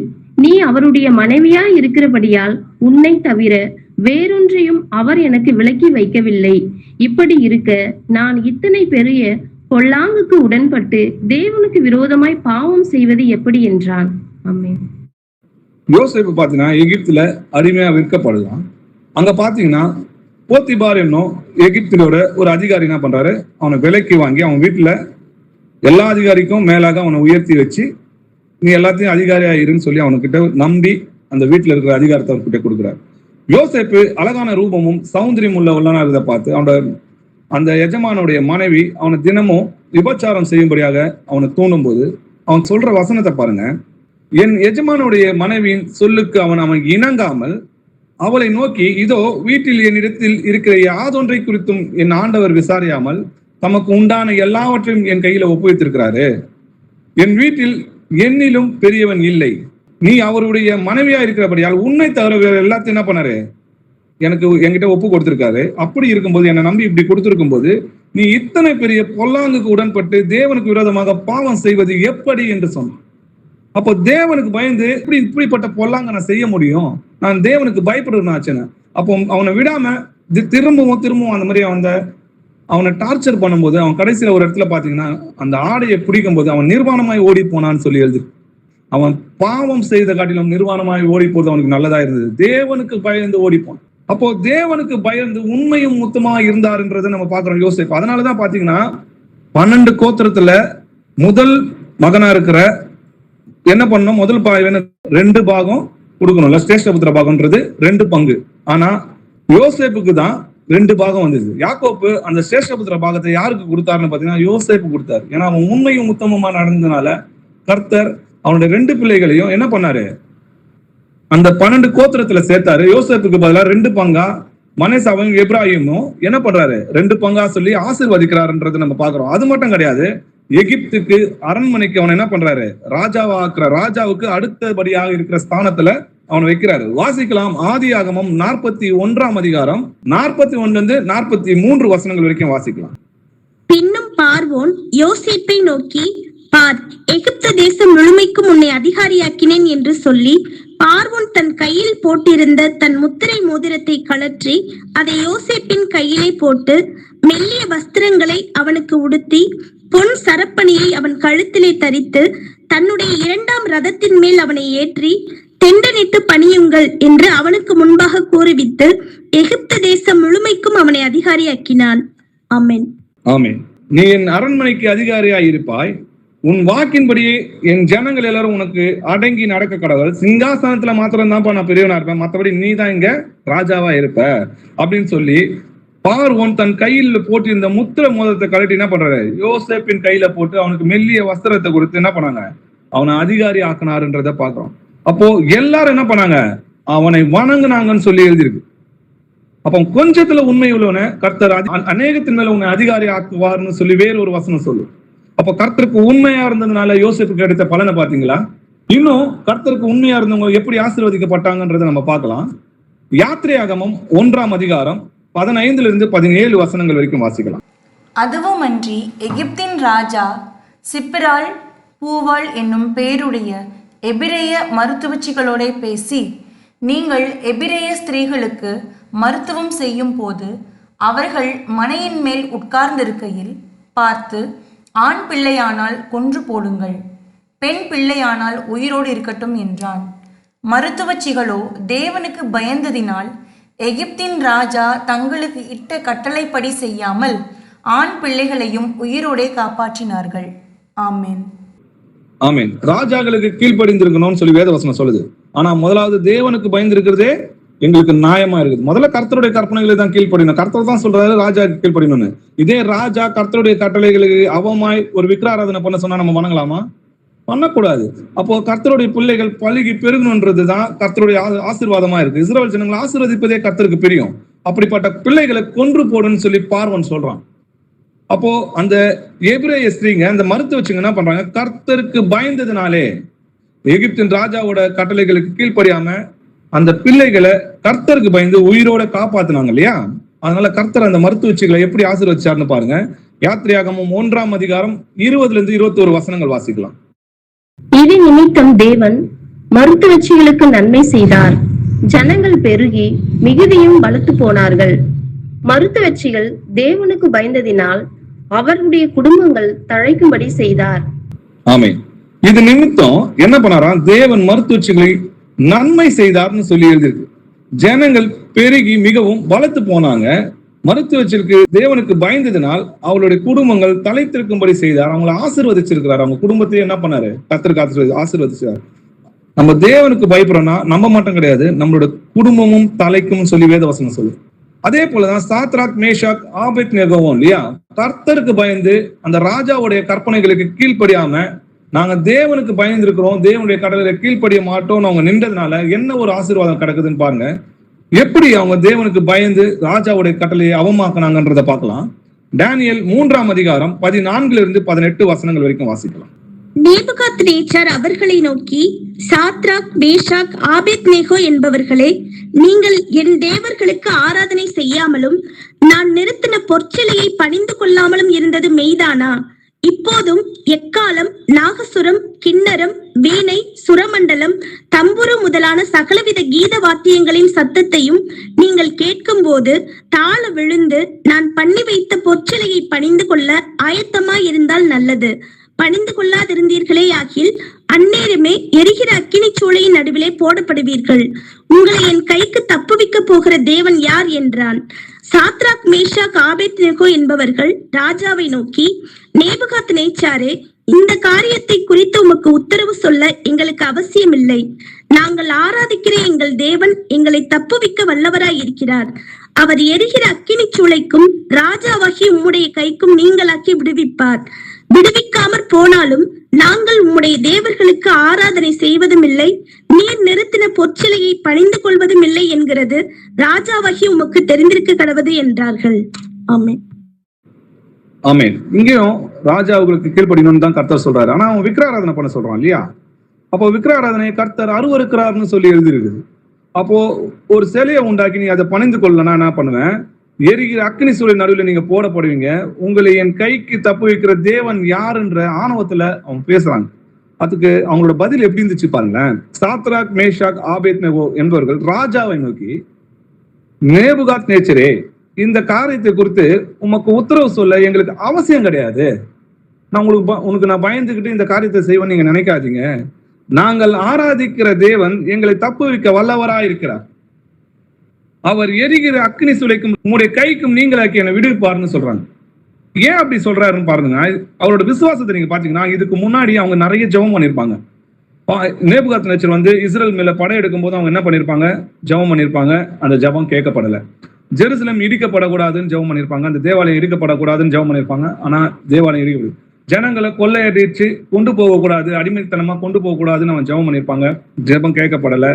நீ அவருடைய மனைவியா இருக்கிறபடியால் உன்னை தவிர வேறொன்றையும் அவர் எனக்கு விலக்கி வைக்கவில்லை. இப்படி இருக்க நான் இத்தனை பெரிய பொல்லாங்குக்கு உடன்பட்டு தேவனுக்கு விரோதமாய் பாவம் செய்வது எப்படி என்றான். ஆமென். யோசேப்பு பாத்தீங்கன்னா எகிப்துல அடிமையா விற்கப்படலாம். அங்க பாத்தீங்கன்னா போத்திபார் என்னும் எகிப்திலோட ஒரு அதிகாரி என்ன பண்றாரு, அவனை விலைக்கு வாங்கி அவன் வீட்டுல எல்லா அதிகாரிக்கும் மேலாக அவனை உயர்த்தி வச்சு நீ எல்லாத்தையும் அதிகாரியா இருன்னு சொல்லி அவனுக்கிட்ட நம்பி அந்த வீட்டுல இருக்கிற அதிகாரத்தை அவர்கிட்ட கொடுக்குறாரு. யோசேப்பு அழகான ரூபமும் சௌந்தரியம் உள்ளவனா இருந்த பார்த்து அவனோட அந்த எஜமானுடைய மனைவி அவனை தினமும் விபச்சாரம் செய்யும்படியாக அவனை தூண்டும் போது அவன் சொல்ற வசனத்தை பாருங்க. என் எஜமானுடைய மனைவியின் சொல்லுக்கு அவன் இணங்காமல் அவளை நோக்கி, இதோ வீட்டில் என்னிடத்தில் இருக்கிற யாதொன்றை குறித்தும் என் ஆண்டவர் விசாரியாமல் தமக்கு உண்டான எல்லாவற்றையும் என் கையில ஒப்புவித்திருக்கிறாரு. என் வீட்டில் என்னிலும் பெரியவன் இல்லை. நீ அவருடைய மனைவியா இருக்கிறபடியால் உன்னை தவிர வேற எல்லாத்தையும் என்ன பண்ணாரு, என்கிட்ட ஒப்பு கொடுத்திருக்காரு. அப்படி இருக்கும்போது என்னை நம்பி இப்படி கொடுத்திருக்கும் போது நீ இத்தனை பெரிய பொல்லாங்குக்கு உடன்பட்டு தேவனுக்கு விரோதமாக பாவம் செய்வது எப்படி என்று சொன்னான். அப்போ தேவனுக்கு பயந்து இப்படிப்பட்ட பொல்லாங்க நான் செய்ய முடியும், நான் தேவனுக்கு பயப்படுறேன். அப்போ அவனை விடாம திரும்பவும் அந்த மாதிரி அவனை டார்ச்சர் பண்ணும்போது அவன் கடைசியில ஒரு இடத்துல பாத்தீங்கன்னா அந்த ஆடையை பிடிக்கும் போது அவன் நிர்வாணமாய் ஓடி போனான்னு சொல்லி எழுது. அவன் பாவம் செய்த காட்டிலும் நிர்வாணமாய் ஓடி போது அவனுக்கு நல்லதா இருந்தது. தேவனுக்கு பயந்து ஓடி போனான். அப்போ தேவனுக்கு பயந்து உண்மையும் முத்தமா இருந்தாருன்றதை நம்ம பாக்குறோம் யோசேப்பு. அதனாலதான் பாத்தீங்கன்னா 12 கோத்திரத்துல முதல் மகனா இருக்கிற என்ன பண்ணணும், முதல் 2 பாகம் கொடுக்கணும்ல, சிரேஷ்டபுத்திர பாகம்ன்றது 2 பங்கு. ஆனா யோசேப்புக்கு தான் 2 பாகம் வந்தது. யாக்கோப்பு அந்த சிரேஷ்டபுத்திர பாகத்தை யாருக்கு கொடுத்தாருன்னு பாத்தீங்கன்னா யோசேப்பு கொடுத்தாரு. ஏன்னா அவன் உண்மையும் உத்தமமா நடந்ததுனால கர்த்தர் அவனுடைய 2 பிள்ளைகளையும் என்ன பண்ணாரு, அந்த 12 கோத்திரத்துல சேர்த்தாரு. யோசேப்புக்கு பதிலா 2 பங்கா மனேசாவும் எப்ராஹிமும் என்ன பண்றாரு, 2 பங்கா சொல்லி ஆசீர்வதிக்கிறாருன்றதை நம்ம பாக்குறோம். அது மட்டும் கிடையாது, எகிப்துக்கு அரண்மனைக்கு அவன் என்ன பண்றாரு, ராஜாவுக்கு அடுத்தபடியாக இருக்கிற ஸ்தானத்துல அவனை வைக்கிறாரு. வாசிக்கலாம். ஆதியாகமம் 41 அதிகாரம் 41 43 வசனங்கள் வரைக்கும் வாசிக்கலாம். பின்னும் பார்வோன் யோசேப்பை நோக்கி, பார், எகிப்து தேசம் முழுமைக்கும் உன்னை அதிகாரியாக்கினேன் என்று சொல்லி பார்வோன் தன் கையில் போட்டிருந்த தன் முத்திரை மோதிரத்தை கழற்றி அதை யோசேப்பின் கையிலே போட்டு மெல்லிய வஸ்திரங்களை அவனுக்கு உடுத்தி பொன் சரப்பணியை அவன் கழுத்திலே தரித்து தன்னுடைய 2ஆம் ரதத்தின் மேல் அவனை ஏற்றி தெண்டனிட்டு பணியுங்கள் என்று அவனுக்கு முன்பாக கூறுவித்து எகிப்து தேசம் முழுமைக்கும் அவனை அதிகாரியாக்கினான். ஆமென். ஆமென். நீ என் அரண்மனைக்கு அதிகாரியாய் இருப்பாய், உன் வாக்கின்படியே என் ஜனங்கள் எல்லாரும் உனக்கு அடங்கி நடக்க கடவுள். சிங்காசனத்துல மாத்திரம் தான்ப்பா நான் பெரியவனா இருப்பேன், மற்றபடி நீ தான் இங்க ராஜாவா இருப்ப அப்படின்னு சொல்லி பார்வோன் தன் கையில் போட்டு இந்த முத்திர மோதிரத்தை கழட்டி என்ன பண்றாரு, யோசேப்பின் கையில போட்டு அவனுக்கு மெல்லிய வஸ்திரத்தை கொடுத்து என்ன பண்ணாங்க, அவனை அதிகாரி ஆக்கினாருன்றத பாக்குறோம். அப்போ எல்லாரும் என்ன பண்ணாங்க, அவனை வணங்குனாங்கன்னு சொல்லி எழுதியிருக்கு. அப்போ கொஞ்சத்துல உண்மை உள்ளவன கர்த்தர் அநேகத்தின் மேல உன்னை அதிகாரி ஆக்குவார்னு சொல்லி வேற ஒரு வசனம் சொல்லு. அப்போ கர்த்தருக்கு உண்மையா இருந்ததுனால யோசேப்புக்கு கிடைத்த பலனை பாத்தீங்களா? இன்னும் கர்த்தருக்கு உண்மையா இருந்தவங்க எப்படி ஆசீர்வதிக்கப்பட்டாங்கன்றதை நம்ம பார்க்கலாம். யாத்திரையாகமம் 1ஆம் அதிகாரம் 15-17 வசனங்கள் வரைக்கும் வாசிக்கலாம். அதுவுமன்றி எகிப்தின் ராஜா சிப்ராள் பூவாள் என்னும் பேருடைய எபிரேய மருத்துவச்சிகளோட பேசி, நீங்கள் எபிரேய ஸ்திரீகளுக்கு மருத்துவம் செய்யும் போது அவர்கள் மனையின் மேல் உட்கார்ந்திருக்கையில் பார்த்து, ஆண் பிள்ளையானால் கொன்று போடுங்கள், பெண் பிள்ளையானால் உயிரோடு இருக்கட்டும் என்றான். மருத்துவச்சிகளோ தேவனுக்கு பயந்ததினால் எகிப்தின் ராஜா தங்களுக்கு இட்ட கட்டளைப்படி செய்யாமல் ஆண் பிள்ளைகளையும் உயிரோடே காப்பாற்றினார்கள். ஆமேன். ஆமேன். ராஜாக்களுக்கு கீழ்ப்படிந்திருக்கணும்னு சொல்லி வேதவசனம் சொல்லுது. ஆனா முதலாவது தேவனுக்கு பயந்திருக்கிறதே எங்களுக்கு நியாயமா இருக்குது. முதல்ல கர்த்தருடைய கற்பனைகளை தான் கீழ்ப்படினோம். கர்த்தர் தான் சொல்றாரு ராஜாக்கு கீழ்ப்படினோம்னு. இதே ராஜா கர்த்தருடைய கட்டளைகளுக்கு அவமாய் ஒரு விக்கிராராதனை பண்ண சொன்னா நம்ம வணங்கலாமா? பண்ணக்கூடாது. அப்போ கர்த்தருடைய பிள்ளைகள் பழுகி பெருகணுன்றதுதான் கர்த்தருடைய ஆசீர்வாதமா இருக்கு. இஸ்ரவேல் ஜனங்களை ஆசீர்வதிப்பதே கர்த்தருக்கு பிரியம். அப்படிப்பட்ட பிள்ளைகளை கொன்று போடுன்னு சொல்லி பார்வோன் சொல்றான். அப்போ அந்த எபிரேய ஸ்திரீங்க அந்த மருத்துவ வச்சுங்க என்ன பண்றாங்க, கர்த்தருக்கு பயந்ததுனாலே எகிப்தின் ராஜாவோட கட்டளைகளுக்கு கீழ்ப்படியாம அந்த பிள்ளைகளை கர்த்தருக்கு பயந்து உயிரோட காப்பாத்தினாங்க இல்லையா? அதனால கர்த்தர் அந்த மருத்துவச்சிகளை எப்படி ஆசீர்வதிச்சாருன்னு பாருங்க. யாத்திரையாகமம் 1ஆம் அதிகாரம் 20-21 வசனங்கள் வாசிக்கலாம். இது நிமித்தம் தேவன் மருத்துவச்சிகளுக்கு நன்மை செய்தார். ஜனங்கள் பெருகி மிகுதியும் பலத்து போனார்கள். மருத்துவச்சிகள் தேவனுக்கு பயந்ததினால் அவருடைய குடும்பங்கள் தழைக்கும்படி செய்தார். ஆமென். இது நிமித்தம் என்ன பண்ணாராம், தேவன் மருத்துவச்சிகளை நன்மை செய்தார்னு சொல்லி எழுதியிருக்கு. ஜனங்கள் பெருகி மிகவும் பலத்து போனாங்க. மருத்துவச்சிற்கு தேவனுக்கு பயந்ததினால் அவளுடைய குடும்பங்கள் தலைத்திருக்கும்படி செய்தார். அவங்களை ஆசீர்வதிச்சிருக்கிறார். அவங்க குடும்பத்தையே என்ன பண்ணாரு, கர்த்தருக்கு ஆசீர்வதிச்சார். நம்ம தேவனுக்கு பயப்படுறோம்னா நம்ம மட்டும் கிடையாது, நம்மளோட குடும்பமும் தலைக்கும் சொல்லி வேதவசனம் சொல்லு. அதே போலதான் சாத்ராக் மேஷாக் ஆபேத்நேகோவும் இல்லையா, கர்த்தருக்கு பயந்து அந்த ராஜாவுடைய கற்பனைகளுக்கு கீழ்ப்படியாம நாங்க தேவனுக்கு பயந்து இருக்கிறோம், தேவனுடைய கடவுளை கீழ்ப்படிய மாட்டோம்னு அவங்க நின்றதுனால என்ன ஒரு ஆசீர்வாதம் கிடக்குதுன்னு பாருங்க. எப்படி அவங்க தேவனுக்கு பயந்து ராஜாவுடைய கட்டளையை அவமாக்குனாங்கன்றத பார்க்கலாம். டேனியல் 3ஆம் அதிகாரம் 14-18 வசனங்கள் வரைக்கும் வாசிக்கலாம். நேபுகாத்நேச்சார் அவர்களை நோக்கி, சாத்ராக் மேஷாக் ஆபேத்நேகோ என்பவர்களே, நீங்கள் என் தேவர்களுக்கு ஆராதனை செய்யாமலும் நான் நிறுத்தின பொற்சிலையை பணிந்து கொள்ளாமலும் இருந்தது மெய்தானா? இப்போதும் எக்காலம், நாகசுரம், கிண்ணரம், வீணை, சுரமண்டலம், தம்புரு முதலான சகலவித கீத வாத்தியங்களின் சத்தத்தையும் நீங்கள் கேட்கும் போது தாழ விழுந்து நான் பண்ணி வைத்த பொற்சிலையை பணிந்து கொள்ள ஆயத்தமாய் இருந்தால் நல்லது. பணிந்து கொள்ளாதிருந்தீர்களே ஆகில் அந்நேரமே எரிகிற அக்கினி சூளையின் நடுவிலே போடப்படுவீர்கள். உங்களை என் கைக்கு தப்புவிக்க போகிற தேவன் யார் என்றான். சாத்ராக் மேஷாக் ஆபேத்நேகோ என்பவர்கள் ராஜாவை நோக்கி, நேபுகாத்நேச்சாரே, இந்த காரியத்தை குறித்து உமக்கு உத்தரவு சொல்ல எங்களுக்கு அவசியம் இல்லை. நாங்கள் ஆராதிக்கிற எங்கள் தேவன் எங்களை தப்புவிக்க வல்லவராய் இருக்கிறார். அவர் எரிகிற அக்கினி சூளைக்கும் ராஜாவாகி உம்முடைய கைக்கும் நீங்களாக்கி விடுவிப்பார். விடுவிக்காமற் போனாலும் நாங்கள் உம்முடைய தேவர்களுக்கு ஆராதனை செய்வதும் இல்லை, நீர் நிறுத்தின பொற்சிலையை பணிந்து கொள்வதும் இல்லை என்கிறது ராஜாவாகி உமக்கு தெரிந்திருக்க கடவது என்றார்கள். ஆமென். ஆமென். இங்கேயும் ராஜாவுக்கு கீழ்ப்படினு தான் கர்த்தர் சொல்றாரு. ஆனா அவன் விக்கிராராதனை பண்ண சொல்றான் இல்லையா? அப்போ விக்கிராராதனை கர்த்தர் அருவருக்கிறார்னு சொல்லி எழுதியிருக்குது. அப்போ ஒரு சிலையை உண்டாக்கி நீ அதை பணிந்து கொள்ளனா என்ன பண்ணுவேன், எரிகிற அக்னி சூளை நடுவில் நீங்க போடப்படுவீங்க. உங்களை என் கைக்கு தப்பு வைக்கிற தேவன் யாருன்ற ஆணவத்துல அவங்க பேசுறாங்க. அதுக்கு அவங்களோட பதில் எப்படி இருந்துச்சு பாருங்களேன். சாத்ராக் மேஷாக் ஆபேத்நேகோ என்பவர்கள் ராஜாவை நோக்கி, நேபுகாத்நேச்சரே, இந்த காரியத்தை குறித்து உமக்கு உத்தரவு சொல்ல எங்களுக்கு அவசியம் கிடையாது. நான் உனக்கு நான் பயந்துகிட்டு இந்த காரியத்தை செய்வேன் நீங்க நினைக்காதீங்க. நாங்கள் ஆராதிக்கிற தேவன் எங்களை தப்பு வைக்க வல்லவராயிருக்கிறார். அவர் எரிகிற அக்னி சூளைக்கும் உங்களுடைய கைக்கும் நீங்களாக்கி என்னை விடுவிப்பார்னு சொல்றாங்க. ஏன் அப்படி சொல்றாருன்னு பாருங்க. அவரோட விசுவாசத்தை நீங்க பாத்தீங்கன்னா, இதுக்கு முன்னாடி அவங்க நிறைய ஜெபம் பண்ணிருப்பாங்க. நேபுகாத்நேச்சர் இஸ்ரேல் மேல படையெடுக்கும் போது அவங்க என்ன பண்ணிருப்பாங்க, ஜெபம் பண்ணிருப்பாங்க. அந்த ஜெபம் கேட்கப்படல. ஜெருசலேம் இடிக்கப்படக்கூடாதுன்னு ஜெபம் பண்ணியிருப்பாங்க, அந்த தேவாலயம் இடிக்கப்படக்கூடாதுன்னு ஜெபம் பண்ணியிருப்பாங்க. ஆனா தேவாலயம் இடிக்கப்படும். ஜனங்களை கொள்ளையடிச்சு கொண்டு போகக்கூடாது, அடிமைத்தனமா கொண்டு போகக்கூடாதுன்னு அவன் ஜெபம் பண்ணியிருப்பாங்க. ஜெபம் கேட்கப்படலை.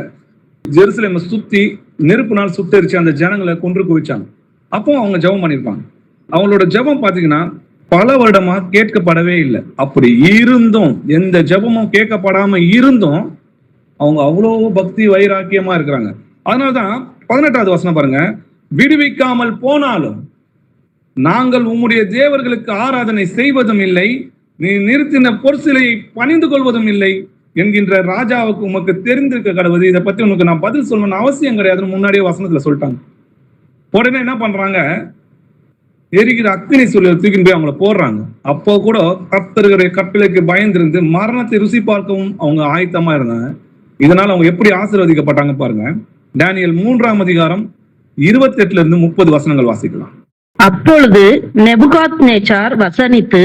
ஜெருசலேமை சுத்தி நெருப்புனால் சுட்டரிச்சு அந்த ஜனங்களை கொன்று குவிச்சாங்க. அப்போ அவங்க ஜெபம் பண்ணியிருப்பாங்க. அவங்களோட ஜெபம் பாத்தீங்கன்னா பல வருடமா கேட்கப்படவே இல்லை. அப்படி இருந்தும், எந்த ஜெபமும் கேட்கப்படாம இருந்தும் அவங்க அவ்வளோ பக்தி வைராக்கியமா இருக்கிறாங்க. அதனாலதான் 18வது வசனம் பாருங்க, விடுவிக்காமல் போனாலும் நாங்கள் உம்முடைய தேவர்களுக்கு ஆராதனை செய்வதும் இல்லை, நீ நிறுத்தின பொற்சிலையை பணிந்து கொள்வதும் இல்லை என்கின்ற ராஜாவுக்கு உமக்கு தெரிந்திருக்க கடவுது. இதை பத்தி உனக்கு நான் பதில் சொல்லணும்னு அவசியம் கிடையாதுன்னு முன்னாடியே வசனத்துல சொல்லிட்டாங்க. உடனே என்ன பண்றாங்க, எரிகிற அக்கினி சொல்லி தூக்கின்னு போய் அவங்கள போடுறாங்க. அப்போ கூட கர்த்தருடைய கட்டளைக்கு பயந்திருந்து மரணத்தை ருசி பார்க்கவும் அவங்க ஆயத்தமா இருந்தாங்க. இதனால அவங்க எப்படி ஆசீர்வதிக்கப்பட்டாங்க பாருங்க. தானியேல் 3ஆம் அதிகாரம் 28 30 வசனங்கள் வாசிக்கலாம். அப்பொழுது நெபுகாத்நேச்சார் வசனித்து,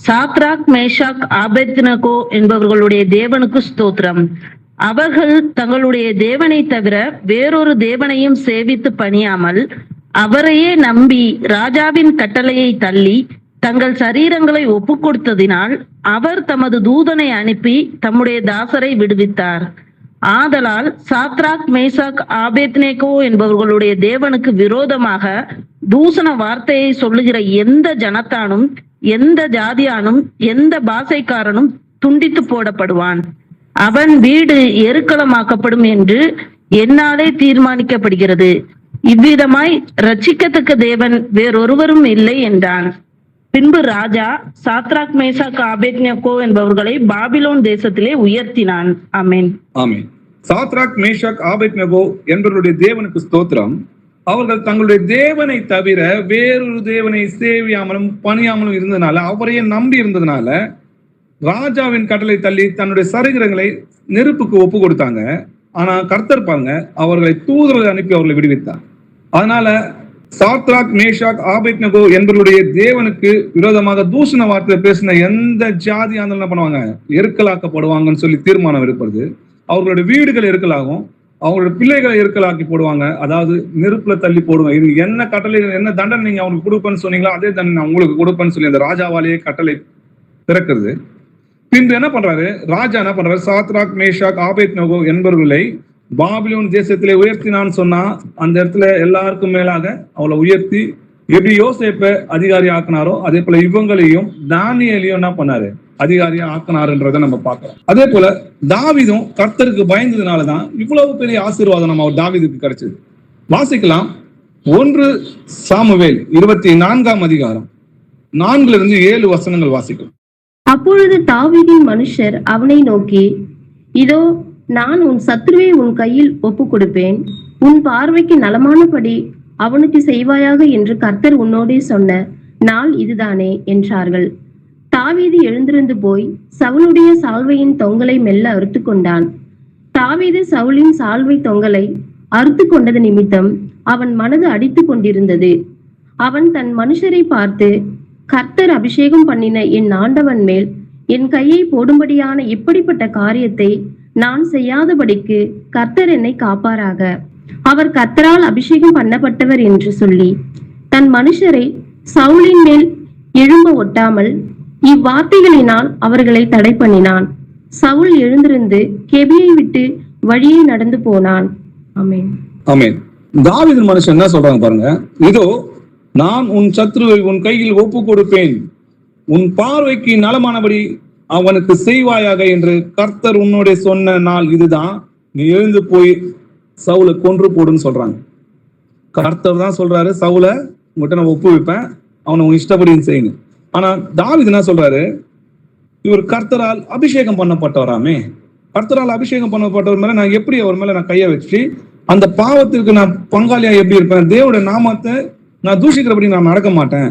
சாத்ராக், மேஷாக், ஆபேத்நேகோ என்பவர்களுடைய தேவனுக்கு ஸ்தோத்திரம், அவர்கள் தங்களுடைய தேவனை தவிர வேறொரு தேவனையும் சேவித்து பணியாமல் அவரையே நம்பி ராஜாவின் கட்டளையை தள்ளி தங்கள் சரீரங்களை ஒப்பு கொடுத்ததினால் அவர் தமது தூதனை அனுப்பி தம்முடைய தாசரை விடுவித்தார். ஆதலால் சாத்ராக், மேஷாக், ஆபேத்நேகோ என்பவர்களுடைய தேவனுக்கு விரோதமாக தூசண வார்த்தையை சொல்லுகிற எந்த ஜனத்தானும், எந்த ஜாதியானும், எந்த பாஷைக்காரனும் துண்டித்து போடப்படுவான். அவன் வீடு எருக்களமாக்கப்படும் என்று என்னாலே தீர்மானிக்கப்படுகிறது. இவ்விதமாய் ரட்சிக்கத்தக்க தேவன் வேறொருவரும் இல்லை என்றான். பின்பு ராஜா சாத்ராக், மேஷாக், ஆபேத்நேகோ என்பவர்களை பாபிலோன் தேசத்திலே உயர்த்தினான். ஆமென். ஆமென். சாத்ராக், மேஷாக், ஆபேத்நேகோ என்பவருடைய தேவனுக்கு ஸ்தோத்திரம். அவர்கள் தங்களுடைய தேவனை தவிர வேறொரு தேவனை சேவியாமலும் பணியாமலும் இருந்ததுனால, அவரையே நம்பி இருந்ததுனால ராஜாவின் கட்டளை தள்ளி தன்னுடைய சரீரங்களை நெருப்புக்கு ஒப்பு கொடுத்தாங்க. ஆனா கர்த்தர் பாருங்க, அவர்களை தூதர்களை அனுப்பி அவர்களை விடுவித்தார். அதனால சாத்ராக், மேஷாக், ஆபேத்நேகோ என்பவருடைய தேவனுக்கு விரோதமாக தூஷண வார்த்தை பேசின எந்த ஜாதி என்ன பண்ணுவாங்க, எருக்கலாக்கப்படுவாங்கன்னு சொல்லி தீர்மானம் எடுப்பது. அவர்களுடைய வீடுகள் எருக்கலாகும், அவங்களோட பிள்ளைகளை எருக்கலாக்கி போடுவாங்க. அதாவது நெருப்புல தள்ளி போடுவாங்க. இது என்ன கட்டளை, என்ன தண்டனை நீங்க அவங்களுக்கு கொடுப்பேன்னு சொன்னீங்களோ அதே தண்டனை நான் உங்களுக்கு கொடுப்பேன்னு சொல்லி அந்த ராஜாவாலேயே கட்டளை பிறக்கிறது. பின்பு என்ன பண்றாரு ராஜா, என்ன பண்றாரு, சாத்ராக், மேஷாக், ஆபேத்நேகோ என்பவர்களை பாபிலோன் தேசத்திலே உயர்த்தினான்னு சொன்னா அந்த இடத்துல எல்லாருக்கும் மேலாக அவளை உயர்த்தி எப்படி யோசேப்பை அதிகாரி ஆக்கினாரோ அதே போல இவங்களையும் தானியேலையும் என்ன பண்ணாரு, அதிகாரியா ஆக்கினாருன்றதை நம்ம பார்க்கலாம். அதே போல தாவீதும் கர்த்தருக்கு பயந்ததுனாலதான் இவ்வளவு பெரிய ஆசீர்வாதம் நம்ம தாவீதுக்கு கிடைச்சது. வாசிக்கலாம் 1 சாமுவேல் 24ஆம் அதிகாரம் 4-7 வசனங்கள் வாசிக்கலாம். அப்பொழுது தாவீதின் மனுஷர் அவனை நோக்கி, இதோ நான் உன் சத்துருவை உன் கையில் ஒப்பு கொடுப்பேன், உன் பார்வைக்கு நலமானபடி அவனுக்கு செய்வாயாக என்று கர்த்தர் உன்னோடே சொன்ன நாள் இதுதானே என்றார்கள். தாவீது எழுந்திருந்து போய் சவுலுடைய சால்வையின் தொங்கலை மெல்ல அறுத்து கொண்டான். தாவீது சவுலின் சால்வை தொங்கலை அறுத்து கொண்டது நிமித்தம் அவன் மனது அடித்து கொண்டிருந்தது. அவன் தன் மனுஷரை பார்த்து, கர்த்தர் அபிஷேகம் பண்ணின என் ஆண்டவன் மேல் என் கையை போடும்படியான இப்படிப்பட்ட காரியத்தை நான் செய்யாதபடிக்கு கர்த்தர் என்னை காப்பாராக, அவர் கர்த்தரால் அபிஷேகம் பண்ணப்பட்டவர் என்று சொல்லி தன் மனுஷரை சவுலின் மேல் எழும்ப ஒட்டாமல் இவ்வார்த்தைகளினால் அவர்களை தடை பண்ணினான். சவுல் எழுந்திருந்து கெபியை விட்டு வழியை நடந்து போனான். ஆமென். ஆமென். தாவீது மனுஷன் என்ன சொல்றாங்க பாருங்க, இதோ நான் உன் சத்ருவை உன் கையில் ஒப்பு கொடுப்பேன், உன் பார்வைக்கு நலமானபடி அவனுக்கு செய்வாயாக என்று கர்த்தர் உன்னோட சொன்ன நாள் இதுதான், நீ எழுந்து போய் சவுலை கொன்று போடுன்னு சொல்றாங்க. கர்த்தர் தான் சொல்றாரு, சவுலை உங்ககிட்ட நான் ஒப்பு வைப்பேன், அவனை உன் இஷ்டப்படின்னு செய்யணும். ஆனா தாவீது என்ன சொல்றாரு, இவர் கர்த்தரால் அபிஷேகம் பண்ணப்பட்டவராமே, கர்த்தரால் அபிஷேகம் பண்ணப்பட்டவர் மேல நான் எப்படி அவர் மேல நான் கையை வச்சு அந்த பாவத்திற்கு நான் பங்காளியா எப்படி இருப்பேன், தேவனுடைய நாமத்தை நான் தூஷிக்கிறபடி நான் நடக்க மாட்டேன்.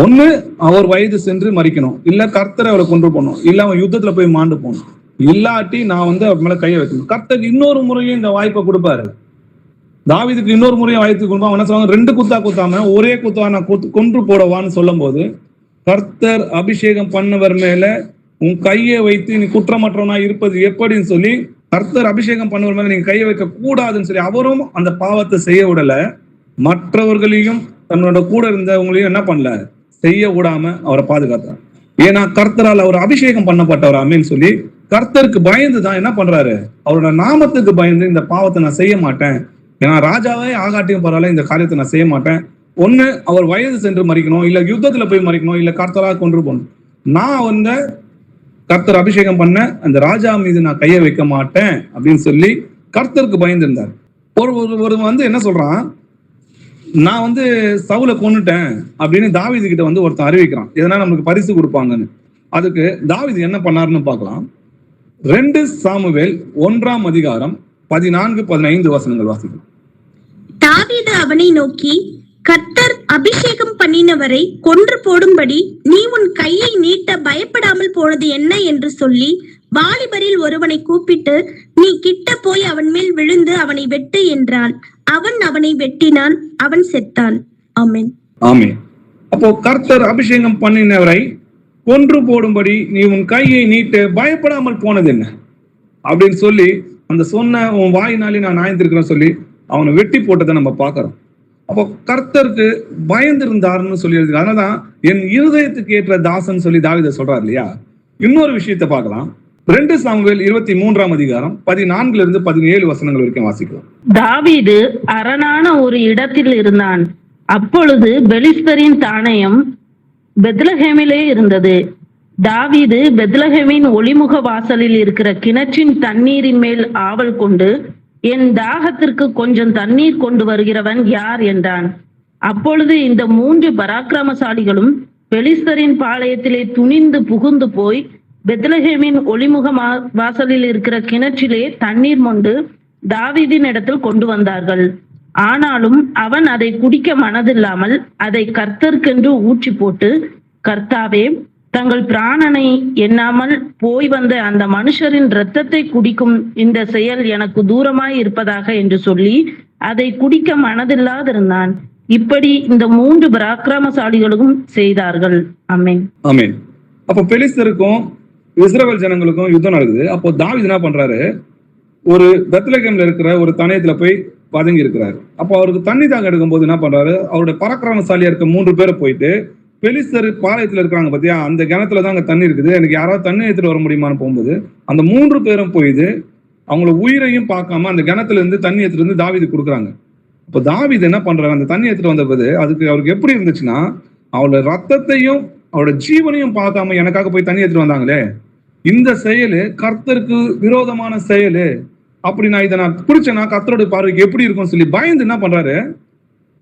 ஒண்ணு அவர் வயது சென்று மறிக்கணும், இல்ல கர்த்தரை அவரை கொண்டு போகணும், இல்ல அவன் யுத்தத்துல போய் மாண்டு போகணும், இல்லாட்டி நான் அவர் மேல கையை வைக்கணும். கர்த்தருக்கு இன்னொரு முறையும் இந்த வாய்ப்பை கொடுப்பாரு. தாவீதுக்கு இன்னொரு முறையும் வாய்ப்பு கொடுப்பா. அவன் என்ன சொல்லுவாங்க, 2 குத்தா குத்தாம ஒரே குத்தா நான் கொன்று போடவான்னு சொல்லும் போது, கர்த்தர் அபிஷேகம் பண்ணவர் மேல உன் கையை வைத்து நீ குற்றமற்றவனா இருப்பது எப்படின்னு சொல்லி, கர்த்தர் அபிஷேகம் பண்ணவர் மேல நீங்க கையை வைக்க கூடாதுன்னு சொல்லி அவரும் அந்த பாவத்தை செய்ய விடல. மற்றவர்களையும் தன்னோட கூட இருந்தவங்களையும் என்ன பண்ணல, செய்ய விடாம அவரை பாதுகாத்தார். ஏன்னா கர்த்தரால் அவர் அபிஷேகம் பண்ணப்பட்டவர் ஆமென்னு சொல்லி கர்த்தருக்கு பயந்து தான் என்ன பண்றாரு, அவரோட நாமத்துக்கு பயந்து இந்த பாவத்தை நான் செய்ய மாட்டேன், ஏன்னா ராஜாவே ஆகாட்டியும் பரவாயில்ல இந்த காரியத்தை நான் செய்ய மாட்டேன், ஒண்ணு அவர் வயது சென்று மறிக்கணும், இல்ல யுத்தத்துல போய் மறிக்கணும், இல்ல கர்த்தராக கொண்டு போகணும், நான் கர்த்தர் அபிஷேகம் பண்ண அந்த ராஜா மீது நான் கையை வைக்க மாட்டேன் அப்படின்னு சொல்லி கர்த்தருக்கு பயந்து இருந்தார். ஒரு என்ன சொல்றான், நான் சவுலை கொன்னுட்டேன் அப்படின்னு தாவீது கிட்ட ஒருத்தன் அறிவிக்கிறான், எதனா நமக்கு பரிசு கொடுப்பாங்கன்னு. அதுக்கு தாவீது என்ன பண்ணாருன்னு பார்க்கலாம். 2 சாமுவேல் 1ஆம் அதிகாரம் 14-15 வசனங்கள் வாசிக்கலாம். தாவீது அவனை நோக்கி, கர்த்தர் அபிஷேகம் பண்ணினவரை கொன்று போடும்படி நீ உன் கையை நீட்ட பயப்படாமல் போனது என்ன என்று சொல்லி வாலிபரில் ஒருவனை கூப்பிட்டு, நீ கிட்ட போய் அவன் மேல் விழுந்து அவனை வெட்டு என்றான். அவன் அவனை வெட்டினான், அவன் செத்தான். ஆமென். ஆமென். அப்போ கர்த்தர் அபிஷேகம் பண்ணினவரை கொன்று போடும்படி நீ உன் கையை நீட்டு பயப்படாமல் போனது என்ன அப்படின்னு சொல்லி அந்த சொன்ன உன் வாயினாலே நான் ஆய்ந்திருக்கிறேன் சொல்லி அவனை வெட்டி போட்டதை நம்ம பார்க்கிறோம். அப்போ கர்த்தருக்கு பயந்து இருந்தாருன்னு சொல்லி எழுது. அதனாலதான் என் இருதயத்துக்கு ஏற்ற தாசன் சொல்லி தாவீது சொல்றாரு இல்லையா. இன்னொரு விஷயத்தை பார்க்கலாம். 2 சாமுவேல் 23ஆம் அதிகாரம் 14-17 வசனங்கள் வரைக்கும் வாசிக்கலாம். தாவீது அரணான ஒரு இடத்தில் இருந்தான். அப்பொழுது பெலிஸ்தரின் தானயம் பெத்லஹேமிலே இருந்தது. தாவீது பெத்லஹேமின் ஒளிமுக வாசலில் இருக்கிற கிணற்றின் தண்ணீரின் மேல் ஆவல் கொண்டு, என் தாகத்திற்கு கொஞ்சம் தண்ணீர் கொண்டு வருகிறவன் யார் என்றான். அப்பொழுது இந்த 3 பராக்கிரமசாலிகளும் பெலிஸ்தரின் பாளையத்திலே துணிந்து புகுந்து போய் பெத்லஹேமின் ஒளிமுக வாசலில் இருக்கிற கிணற்றிலே தண்ணீர் மொண்டு தாவீதின் இடத்தில் கொண்டு வந்தார்கள். ஆனாலும் அவன் அதை குடிக்க மனதில்லாமல் அதை கர்த்தருக்கென்று ஊற்றி போட்டு, கர்த்தாவே, தங்கள் பிராணனை எண்ணாமல் போய் வந்த அந்த மனுஷரின் இரத்தத்தை குடிக்கும் இந்த செயல் எனக்கு தூரமாய் இருப்பதாக என்று சொல்லி அதை குடிக்க மனதில்லாதிருந்தான். இப்படி இந்த 3 பராக்கிரமசாலிகளும் செய்தார்கள். ஆமென். ஆமென். அப்போ பெலிஸ்தருக்கும் இஸ்ரவேல் ஜனங்களுக்கும் யுத்தம் நடக்குது. அப்போ தாவீது என்ன பண்றாரு, ஒரு பெத்லகேம்ல இருக்கிற ஒரு தனயத்துல போய் பதுங்கி இருக்கிறாரு. அப்போ அவருக்கு தண்ணி தாங்க எடுக்கும் போது என்ன பண்றாரு, அவருடைய பராக்கிரமசாலியா இருக்க 3 பேரை போயிட்டு, பெலிஸ்தர் பாளையத்துல இருக்கிறாங்க பாத்தியா, அந்த கிணத்துலதான் அங்க தண்ணி இருக்குது, எனக்கு யாராவது தண்ணி எடுத்துட்டு வர முடியுமான்னு போகும்போது அந்த 3 பேரும் போயிது அவங்கள உயிரையும் பார்க்காம அந்த கிணத்துல இருந்து தண்ணி எடுத்துட்டு வந்து தாவீது கொடுக்குறாங்க. அப்போ தாவீது என்ன பண்றாரு, அந்த தண்ணி எடுத்துட்டு வந்தபோது அதுக்கு அவருக்கு எப்படி இருந்துச்சுன்னா, அவளோட ரத்தத்தையும் அவரோட ஜீவனையும் பார்க்காம எனக்காக போய் தண்ணி எடுத்துட்டு வந்தாங்களே, இந்த செயலு கர்த்தருக்கு விரோதமான செயலு, அப்படி நான் இதை நான் குடிச்சேன்னா கர்த்தரோட பார்வைக்கு எப்படி இருக்கும்னு சொல்லி பயந்து என்ன பண்றாரு,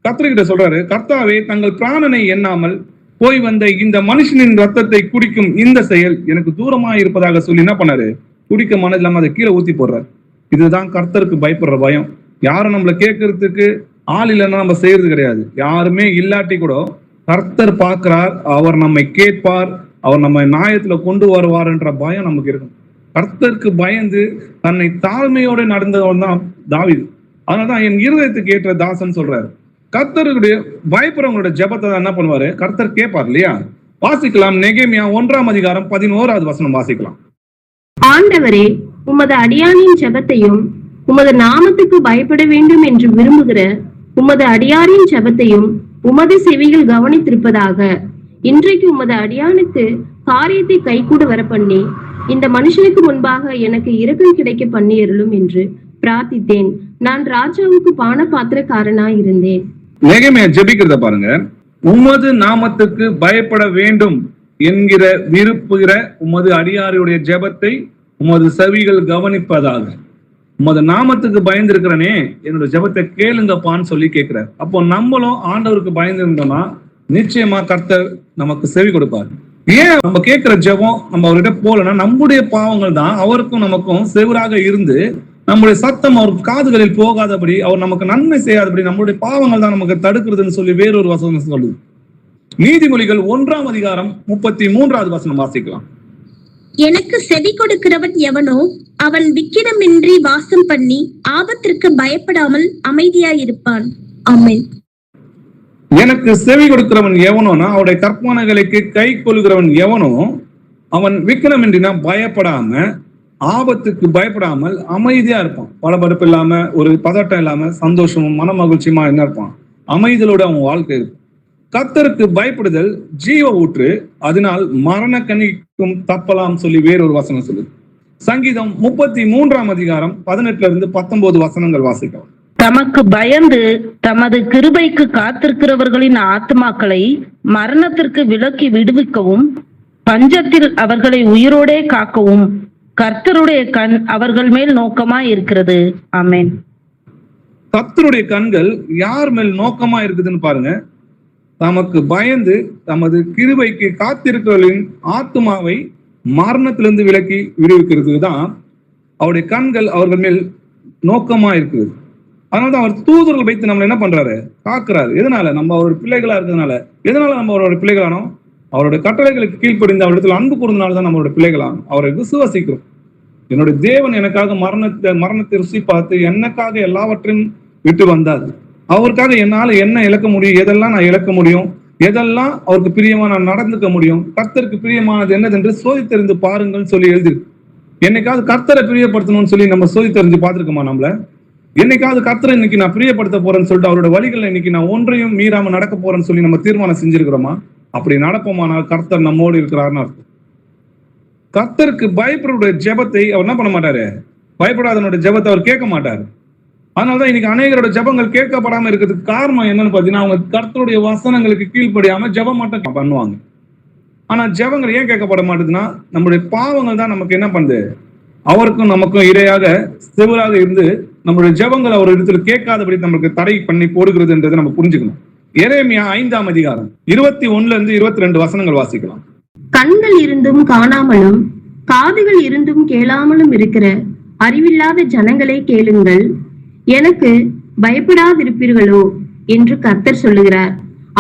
கர்த்தர்கிட்ட சொல்றாரு, கர்த்தாவே, தங்கள் பிராணனை எண்ணாமல் போய் வந்த இந்த மனுஷனின் ரத்தத்தை குடிக்கும் இந்த செயல் எனக்கு தூரமா இருப்பதாக சொல்லி என்ன பண்ணாரு, குடிக்க மனது இல்லாம அதை கீழே ஊத்தி போடுறாரு. இதுதான் கர்த்தருக்கு பயப்படுற பயம். யாரும் நம்மளை கேட்கறதுக்கு ஆள் இல்லைன்னா நம்ம செய்யறது கிடையாது. யாருமே இல்லாட்டி கூட கர்த்தர் பார்க்கிறார், அவர் நம்மை கேட்பார், அவர் நம்ம நியாயத்துல கொண்டு வருவார்ன்ற பயம் நமக்கு இருக்கும். கர்த்தருக்கு பயந்து தன்னை தாழ்மையோட நடந்தவன் தான் தாவீது. அதனாலதான் என் இருதயத்துக்கு ஏற்ற தாசன் சொல்றாரு. கர்த்தருடைய பயப்படுறவங்களோட ஜெபத்தை தான் என்ன பண்ணுவாரு, கர்த்தர் கேட்பார் இல்லையா. வாசிக்கலாம். நெகேமியா 1ஆம் அதிகாரம் 11வது வசனம் வாசிக்கலாம். ஆண்டவரே, உமது அடியானின் ஜெபத்தையும் உமது நாமத்துக்கு பயப்பட வேண்டும் என்று விரும்புகிற உமது அடியாரின் ஜெபத்தையும் உமது செவிகள் கவனித்திருப்பதாக. இன்றைக்கு உமது அடியானுக்கு காரியத்தை கைகூட வர பண்ணி இந்த மனுஷனுக்கு முன்பாக எனக்கு இரக்கம் கிடைக்க பண்ணியருளும் என்று பிரார்த்தித்தேன். நான் ராஜாவுக்கு பான பாத்திரக்காரனாய் இருந்தேன். நெகேமியா ஜெபிக்கிறத பாருங்க. உமது நாமத்துக்கு பயப்பட வேண்டும் என்கிற விருப்புகிற உமது அடியாருடைய ஜெபத்தை உமது செவிகள் கவனிப்பதாக. உமது நாமத்துக்கு பயந்து இருக்கிறனே, என்னோட ஜெபத்தை கேளுங்கப்பான்னு சொல்லி கேட்கிறார். அப்போ நம்மளும் ஆண்டவருக்கு பயந்து இருந்தோம்னா நிச்சயமா கர்த்தர் நமக்கு செவி கொடுப்பார். ஏன் நம்ம கேட்கிற ஜெபம் நம்ம அவர்கிட்ட போலன்னா, நம்முடைய பாவங்கள் தான் அவருக்கும் நமக்கும் செவராக இருந்து நம்முடைய சத்தம் அவர் காதுகளில் போகாதபடி, அவர் நமக்கு நன்மை செய்யாதபடி நம்முடைய பாவங்கள் தான் நமக்கு தடுக்கிறதுன்னு சொல்லி வேறொரு வசனம் சொல்லுது. நீதிமொழிகள் 1ஆம் அதிகாரம் 33வது வசனம் வாசிக்கலாம். எனக்கு செவி கொடுக்கிறவன் எவனோ அவன் விக்கிரமின்றி வாசம் பண்ணி ஆபத்திற்கு பயப்படாமல் அமைதியாயிருப்பான். ஆமென். எனக்கு செவி கொடுக்கிறவன் எவனோனா, அவருடைய கற்பனைகளுக்கு கை கொள்கிறவன் எவனோ அவன் விக்கிரமின்றினா பயப்படாம, ஆபத்துக்கு பயப்படாமல் அமைதியா இருப்பான். படபடப்பு இல்லாம, ஒரு பதட்டம் இல்லாம, சந்தோஷமும் மன மகிழ்ச்சியுமா என்ன இருப்பான், அமைதலோட அவங்க வாழ்க்கை இருக்கும். கர்த்தருக்கு பயப்படுதல் ஜீவ ஊற்று, அதனால் மரண கண்ணிக்கும் தப்பலாம் சொல்லி வேறொரு வசனம் சொல்லுது. சங்கீதம் 33 அதிகாரம் 18-19 வசனங்கள் வாசிக்கலாம். தமக்கு பயந்து தமது கிருபைக்கு காத்திருக்கிறவர்களின் ஆத்மாக்களை மரணத்திற்கு விலக்கி விடுவிக்கவும், பஞ்சத்தில் அவர்களை உயிரோடே காக்கவும் கர்த்தருடைய கண் அவர்கள் மேல் நோக்கமாய் இருக்கிறது. ஆமென். கர்த்தருடைய கண்கள் யார் மேல் நோக்கமா இருக்குதுன்னு பாருங்க. தமக்கு பயந்து தமது கிருபைக்கு காத்திருக்கிறவர்களின் ஆத்மாவை மரணத்திலிருந்து விலக்கி விடுவிக்கிறது தான் அவருடைய கண்கள் அவர்கள் மேல் நோக்கமா இருக்குது. அதனாலதான் அவர் தூதர்கள் வைத்து நம்மளை என்ன பண்றாரு? காக்குறாரு. எதனால? நம்ம அவருடைய பிள்ளைகளா இருக்கிறதுனால. எதனால நம்ம அவரோட பிள்ளைகளானோ? அவருடைய கட்டளைகளுக்கு கீழ்ப்படிந்து அவரிடத்துல அன்பு கூர்ந்தனால்தான் நம்மளோட பிள்ளைகளானோ. அவரை விசுவாசிக்கிறோம். என்னுடைய தேவன் எனக்காக மரணத்தை ருசி பார்த்து எனக்காக எல்லாவற்றையும் விட்டு வந்தார். அவருக்காக என்னால என்ன இழக்க முடியும், எதெல்லாம் நான் இழக்க முடியும், எதெல்லாம் அவருக்கு பிரியமா நான் நடந்துக்க முடியும், கர்த்தருக்கு பிரியமானது என்னதென்று சோதித்தறிந்து பாருங்கள் சொல்லி எழுதிருக்கு. என்னைக்காவது கர்த்தரை பிரியப்படுத்தணும்னு சொல்லி நம்ம சோதித்தறிஞ்சு பார்த்திருக்கோமா? நம்மள என்னைக்காவது கர்த்தரை இன்னைக்கு நான் பிரியப்படுத்த போறேன்னு சொல்லிட்டு அவரோட வழிகளை இன்னைக்கு நான் ஒன்றையும் மீறாம நடக்க போறேன்னு சொல்லி நம்ம தீர்மானம் செஞ்சிருக்கிறோமா? அப்படி நடப்போமானால் கர்த்தர் நம்மோடு இருக்கிறாருன்னு அர்த்தம். கர்த்தருக்கு பயப்படுடைய ஜெபத்தை அவர் என்ன பண்ண மாட்டாரு? பயப்படாதனுடைய ஜெபத்தை அவர் கேட்க மாட்டாரு. அதனாலதான் இன்னைக்கு அநேகரோட ஜெபங்கள் கேட்கப்படாம இருக்கிறதுக்கு காரணம் என்னன்னு பாத்தீங்கன்னா, அவங்க கர்த்தருடைய வசனங்களுக்கு கீழ்ப்படியாம ஜெபம் மட்டும் பண்ணுவாங்க. ஆனா ஜெபங்கள் ஏன் கேட்கப்பட மாட்டேதுன்னா, நம்மளுடைய பாவங்கள் தான் நமக்கு என்ன பண்ணுது? அவருக்கும் நமக்கும் இடையாக செவராக இருந்து நம்மளுடைய ஜெபங்கள் அவர் இடத்துல கேட்காதபடி நமக்கு தடை பண்ணி போடுகிறதுன்றதை நம்ம புரிஞ்சுக்கணும். எரேமியா 5 அதிகாரம் 21-22 வசனங்கள் வாசிக்கலாம். கண்கள் இருந்தும் காணாமலும் காதுகள் இருந்தும் கேளாமலும் இருக்கிற அறிவில்லாத ஜனங்களே கேளுங்கள், எனக்கு பயப்படாதிருப்பீர்களோ என்று கர்த்தர் சொல்லுகிறார்.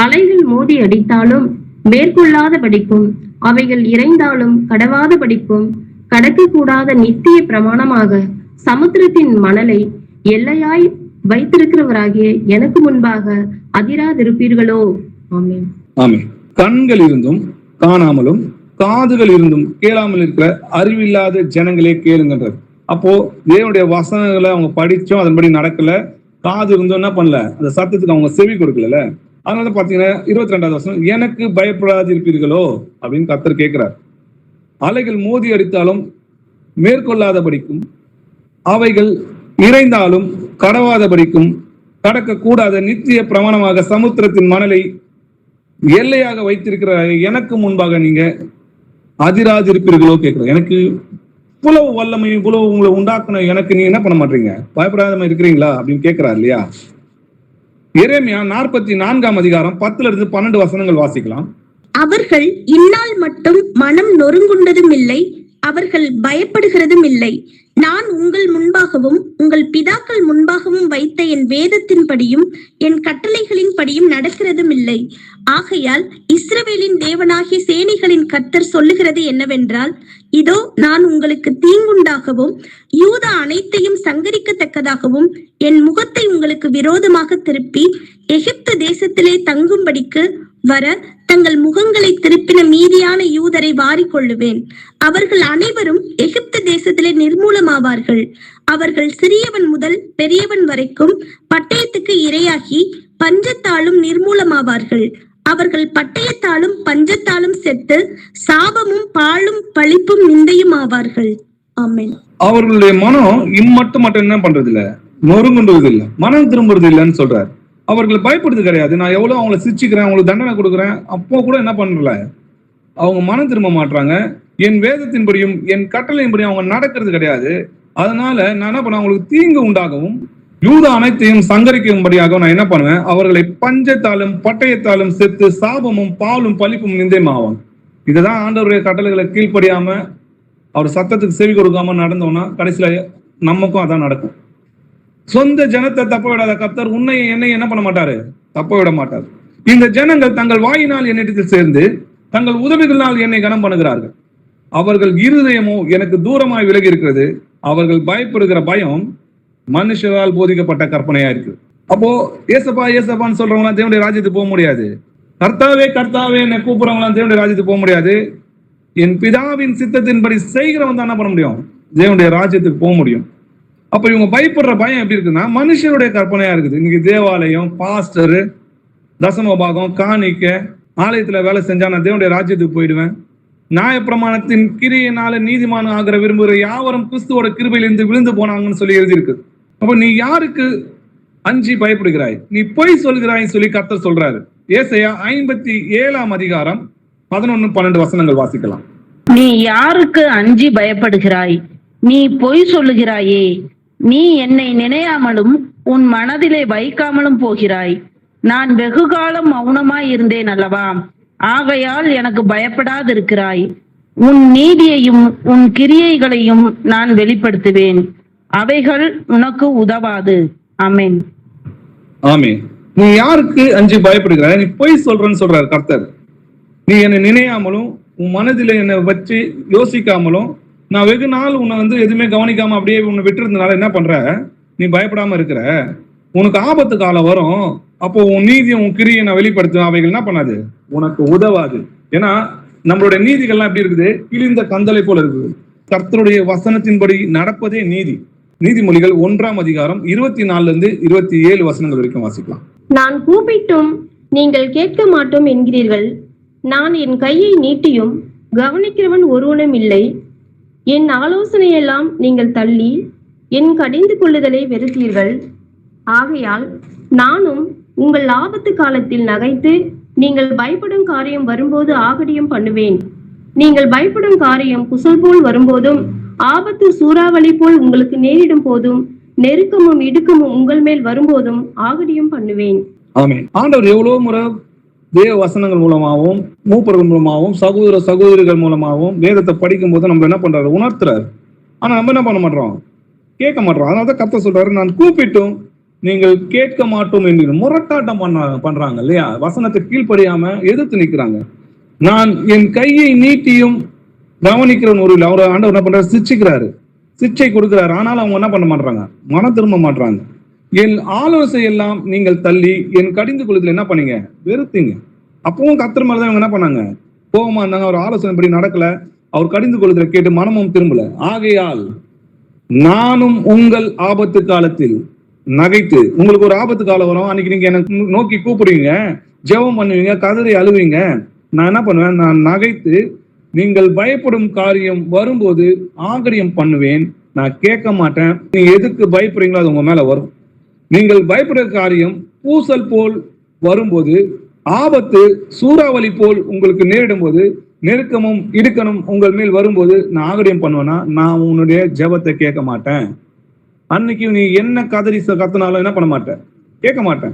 அலைகள் மோதி அடித்தாலும் மேற்கொள்ளாத படிக்கும், அவைகள் இறைந்தாலும் கடவாத படிக்கும், கடக்க கூடாத நித்திய பிரமாணமாக சமுத்திரத்தின் மணலை எல்லையாய் வைத்திருக்கிறவராகிய எனக்கு முன்பாக அதிராதிருப்பீர்களோ. ஆமென். ஆமென். கண்கள் இருந்தும் காணாமலும் காதுகள் இருந்தும் கேளாமல் இருக்கிற அறிவில்லாத ஜனங்களே கேளுங்கன்றது. அப்போ தேவனுடைய வசனங்களை அவங்க படிச்சோம், அதன்படி நடக்கல. காது இருந்தும் என்ன பண்ணல? அந்த சத்தத்துக்கு அவங்க செவி கொடுக்கல. அதனால பாத்தீங்கன்னா 22வது வசனம், எனக்கு பயப்படாது இருப்பீர்களோ அப்படின்னு கர்த்தர் கேட்கிறார். அலைகள் மோதி அடித்தாலும் மேற்கொள்ளாத படிக்கும், அவைகள் இறைந்தாலும் கடவாத படிக்கும், கடக்க கூடாத நித்திய பிரமாணமாக சமுத்திரத்தின் மணலை எல்லையாக வைத்திருக்கிற எனக்கு முன்பாக நீங்க அதிராதிருப்பீர்களோ கேட்கிறோம். எனக்கு இவ்வளவு வல்லமை, இவ்வளவு உங்களை உண்டாக்குன எனக்கு நீ என்ன பண்ண மாட்டீங்க? பயப்படாம இருக்கிறீங்களா அப்படின்னு கேட்கிறார் இல்லையா? எரேமியா 44 அதிகாரம் 10-12 வசனங்கள் வாசிக்கலாம். அவர்கள் இந்நாள் மட்டும் மனம் நொறுங்குண்டதும் இல்லை, அவர்கள் பயப்படுகிறதும் இல்லை. நான் உங்கள் முன்பாகவும் உங்கள் பிதாக்கள் முன்பாகவும் வைத்த என் வேதத்தின்படியும் என் கட்டளைகளின் படியும் நடக்கிறதும் இல்லை. ஆகையால் இஸ்ரவேலின் தேவனாகிய சேனைகளின் கர்த்தர் சொல்லுகிறது என்னவென்றால், இதோ நான் உங்களுக்கு தீங்குண்டாகவும் யூதா அனைத்தையும் சங்கரிக்கத்தக்கதாகவும் என் முகத்தை உங்களுக்கு விரோதமாக திருப்பி எகிப்து தேசத்திலே தங்கும்படிக்கு வர தங்கள் முகங்களை திருப்பின மீதியான யூதரை வாரிக்கொள்ளுவேன். அவர்கள் அனைவரும் எகிப்து தேசத்திலே நிர்மூலமாவார்கள். அவர்கள் சிறியவன் முதல் பெரியவன் வரைக்கும் பட்டயத்துக்கு இரையாகி பஞ்சத்தாலும் நிர்மூலமாவார்கள். அவர்கள் பட்டயத்தாலும் பஞ்சத்தாலும் செத்து சாபமும் பாழும் பழிப்பும் நிந்தையும் ஆவார்கள். ஆமென். அவர்களுடைய மனம் மட்டும் என்ன பண்றது இல்ல, நொறுங்குன்றது இல்ல, மனம் திரும்புறது இல்லைன்னு சொல்றாரு. அவர்கள் பயப்படுறது கிடையாது. நான் எவ்வளவு அவங்களை சிரிச்சுக்கிறேன், அவங்களுக்கு தண்டனை கொடுக்குறேன், அப்போ கூட என்ன பண்ணல, அவங்க மனம் திரும்ப மாட்டாங்க. என் வேதத்தின்படியும் என் கட்டளையின்படியும் அவங்க நடக்கிறது கிடையாது. அதனால நான் என்ன பண்ண, அவங்களுக்கு தீங்கு உண்டாகவும் யூதா அனைத்தையும் சங்கரிக்கும்படியாக நான் என்ன பண்ணுவேன், அவர்களை பஞ்சத்தாலும் பட்டயத்தாலும் செத்து சாபமும் பாலும் பழிப்பும் நிந்தையும் ஆவாங்க. இதுதான் ஆண்டவருடைய கட்டளைகளை கீழ்ப்படியாம அவர் சத்தத்துக்கு செவி கொடுக்காம நடந்தோம்னா கடைசியில நமக்கும் அதான் நடக்கும். சொந்த ஜனத்தை தப்ப விடாத கர்த்தர் உன்னை என்னை என்ன பண்ண மாட்டாரு? தப்ப விட மாட்டார். இந்த ஜனங்கள் தங்கள் வாயினால் என்னிடத்தில் சேர்ந்து தங்கள் உதவிகளால் என்னை கனம் பண்ணுகிறார்கள். அவர்கள் இருதயமோ எனக்கு தூரமாய் விலகி இருக்கிறது. அவர்கள் பயப்படுகிற பயம் மனுஷரால் போதிக்கப்பட்ட கற்பனையா இருக்கு. அப்போ ஏசப்பா ஏசப்பான்னு சொல்றவங்களாம் தேவனுடைய ராஜ்யத்துக்கு போக முடியாது. கர்த்தாவே கர்த்தாவே என்னை கூப்பிடுறவங்களாம் தேவனுடைய ராஜ்யத்துக்கு போக முடியாது. என் பிதாவின் சித்தத்தின்படி செய்கிறவன் தான் என்ன பண்ண முடியும்? தேவனுடைய ராஜ்யத்துக்கு போக முடியும். அப்ப இவங்க பயப்படுற பயம் எப்படி இருக்குன்னா, மனுஷருடைய கற்பனையா இருக்குது. இன்னைக்கு தேவாலயம், பாஸ்டர், தசம பாகம், காணிக்க, ஆலயத்துல வேலை செஞ்சா நான் தேவனுடைய ராஜ்யத்துக்கு போயிடுவேன். நியாயப்பிரமாணத்தின் கிரியையினால நீதிமான் ஆகிற விரும்புகிற யாவரும் கிறிஸ்துவோட கிருபையிலிருந்து விழுந்து போனாங்கன்னு சொல்லி எழுதியிருக்கு. அப்ப நீ யாருக்கு அஞ்சி பயப்படுகிறாய்? நீ பொய் சொல்கிறாய் சொல்லி கர்த்தர் சொல்றாரு. ஏசாயா 57 அதிகாரம் 11-12 வசனங்கள் வாசிக்கலாம். நீ யாருக்கு அஞ்சி பயப்படுகிறாய்? நீ பொய் சொல்லுகிறாயே. நீ என்னை நினையாமலும் உன் மனதிலே வைக்காமலும் போகிறாய். நான் வெகு காலம் மௌனமாய் இருந்தேன் அல்லவா? ஆகையால் எனக்கு பயப்படாதிருக்கிறாய். உன் நீதியையும் உன் கிரியைகளையும் நான் வெளிப்படுத்துவேன். அவைகள் உனக்கு உதவாது. ஆமென். ஆமென். நீ யாருக்கு அஞ்சி பயப்படுகிறாய்? நீ பொய் சொல்றன்னு சொல்றாரு கர்த்தர். நீ என்னை நினையாமலும் உன் மனதில என்னை வச்சு யோசிக்காமலும், நான் வெகு நாள் உன்னை எதுவுமே கவனிக்காம அப்படியே உன்னை விட்டுருந்தனால என்ன பண்ற? நீ பயப்படாம இருக்கிற. உனக்கு ஆபத்து காலம் வரும். அப்போ உன் நீதியை உன் கிரியை நான் வெளிப்படுத்துவேன். அவைகள் என்ன பண்ணாது? உனக்கு உதவாது. ஏன்னா நம்மளுடைய நீதிகள்லாம் எப்படி இருக்குது? கிழிந்த கந்தலை போல இருக்குது. கர்த்தருடைய வசனத்தின்படி நடப்பதே நீதி. நீதிமொழிகள் 1 அதிகாரம் 24-27 வசனங்கள் வரைக்கும் வாசிக்கலாம். நான் கூப்பிட்டும் நீங்கள் கேட்க மாட்டோம் என்கிறீர்கள். நான் என் கையை நீட்டியும் கவனிக்கிறவன் ஒருவனும் இல்லை. என் ஆலோசனையெல்லாம் நீங்கள் தள்ளி என் கடிந்து கொள்ளுதலை வெறுத்தீர்கள். ஆகையால் நானும் உங்கள் ஆபத்து காலத்தில் நகைத்து நீங்கள் பயப்படும் காரியம் வரும்போது ஆகடியம் பண்ணுவேன். நீங்கள் பயப்படும் காரியம் குசல் போல் வரும்போதும், ஆபத்து சூறாவளி போல் உங்களுக்கு நேரிடும் போதும், நெருக்கமும் இடுக்கமும் உங்கள் மேல் வரும்போதும் ஆகடியம் பண்ணுவேன். ஆமென். ஆண்டவர் எவ்வளவு முறை தேவ வசனங்கள் மூலமாகவும், மூப்பர்கள் மூலமாகவும், சகோதரிகள் மூலமாகவும் வேதத்தை படிக்கும் போது நம்ம என்ன பண்றாரு? உணர்த்துறாரு. ஆனா நம்ம என்ன பண்ண மாட்டோம்? கேட்க மாட்டோம். அதனாலதான் கர்த்தர் சொல்றாரு, நான் கூப்பிட்டும் நீங்கள் கேட்க மாட்டோம் என்று முரட்டாட்டம் பண்றாங்க இல்லையா? வசனத்தை கீழ்ப்படியாம எதிர்த்து நிக்கிறாங்க. நான் என் கையை நீட்டியும் கவனிக்கிறவன் ஒரு அவர் ஆண்டவர் என்ன பண்றாரு? சிக்ஷிக்கிறாரு, சிக்ஷை கொடுக்கிறாரு. ஆனாலும் அவங்க என்ன பண்ண மாட்டாங்க? மன திரும்ப மாட்டாங்க. என் ஆலோசனை எல்லாம் நீங்கள் தள்ளி என் கடிந்து கொள்ளுதல் என்ன பண்ணீங்க? வெறுத்தீங்க. அப்பவும் கர்த்தர் மேலதான் இவங்க என்ன பண்ணாங்க? கோபமா இருந்தாங்க. அவர் ஆலோசனை படி நடக்கல. அவர் கடிந்து கொள்ளுதலை கேட்டு மனமும் திரும்பல. ஆகையால் நானும் உங்கள் ஆபத்து காலத்தில் நகைத்து, உங்களுக்கு ஒரு ஆபத்து காலம் வரும். அன்னைக்கு நீங்க எனக்கு நோக்கி கூப்பிடுவீங்க, ஜெபம் பண்ணுவீங்க, கதறி அழுவீங்க. நான் என்ன பண்ணுவேன்? நான் நகைத்து நீங்கள் பயப்படும் காரியம் வரும்போது ஆகரியம் பண்ணுவேன். நான் கேட்க மாட்டேன். நீங்க எதுக்கு பயப்படுறீங்களோ அது உங்க மேல வரும். நீங்கள் பயப்படுற காரியம் பூசல் போல் வரும்போது, ஆபத்து சூறாவளி போல் உங்களுக்கு நேரிடும் போது, நெருக்கமும் இடுக்கணும் உங்கள் மேல் வரும்போது நான் ஆகரியம் பண்ணுவேன்னா, நான் உன்னுடைய ஜெபத்தை கேட்க மாட்டேன். அன்னைக்கு நீ என்ன கத்தினாலும் என்ன பண்ண மாட்டேன்? கேட்க மாட்டேன்.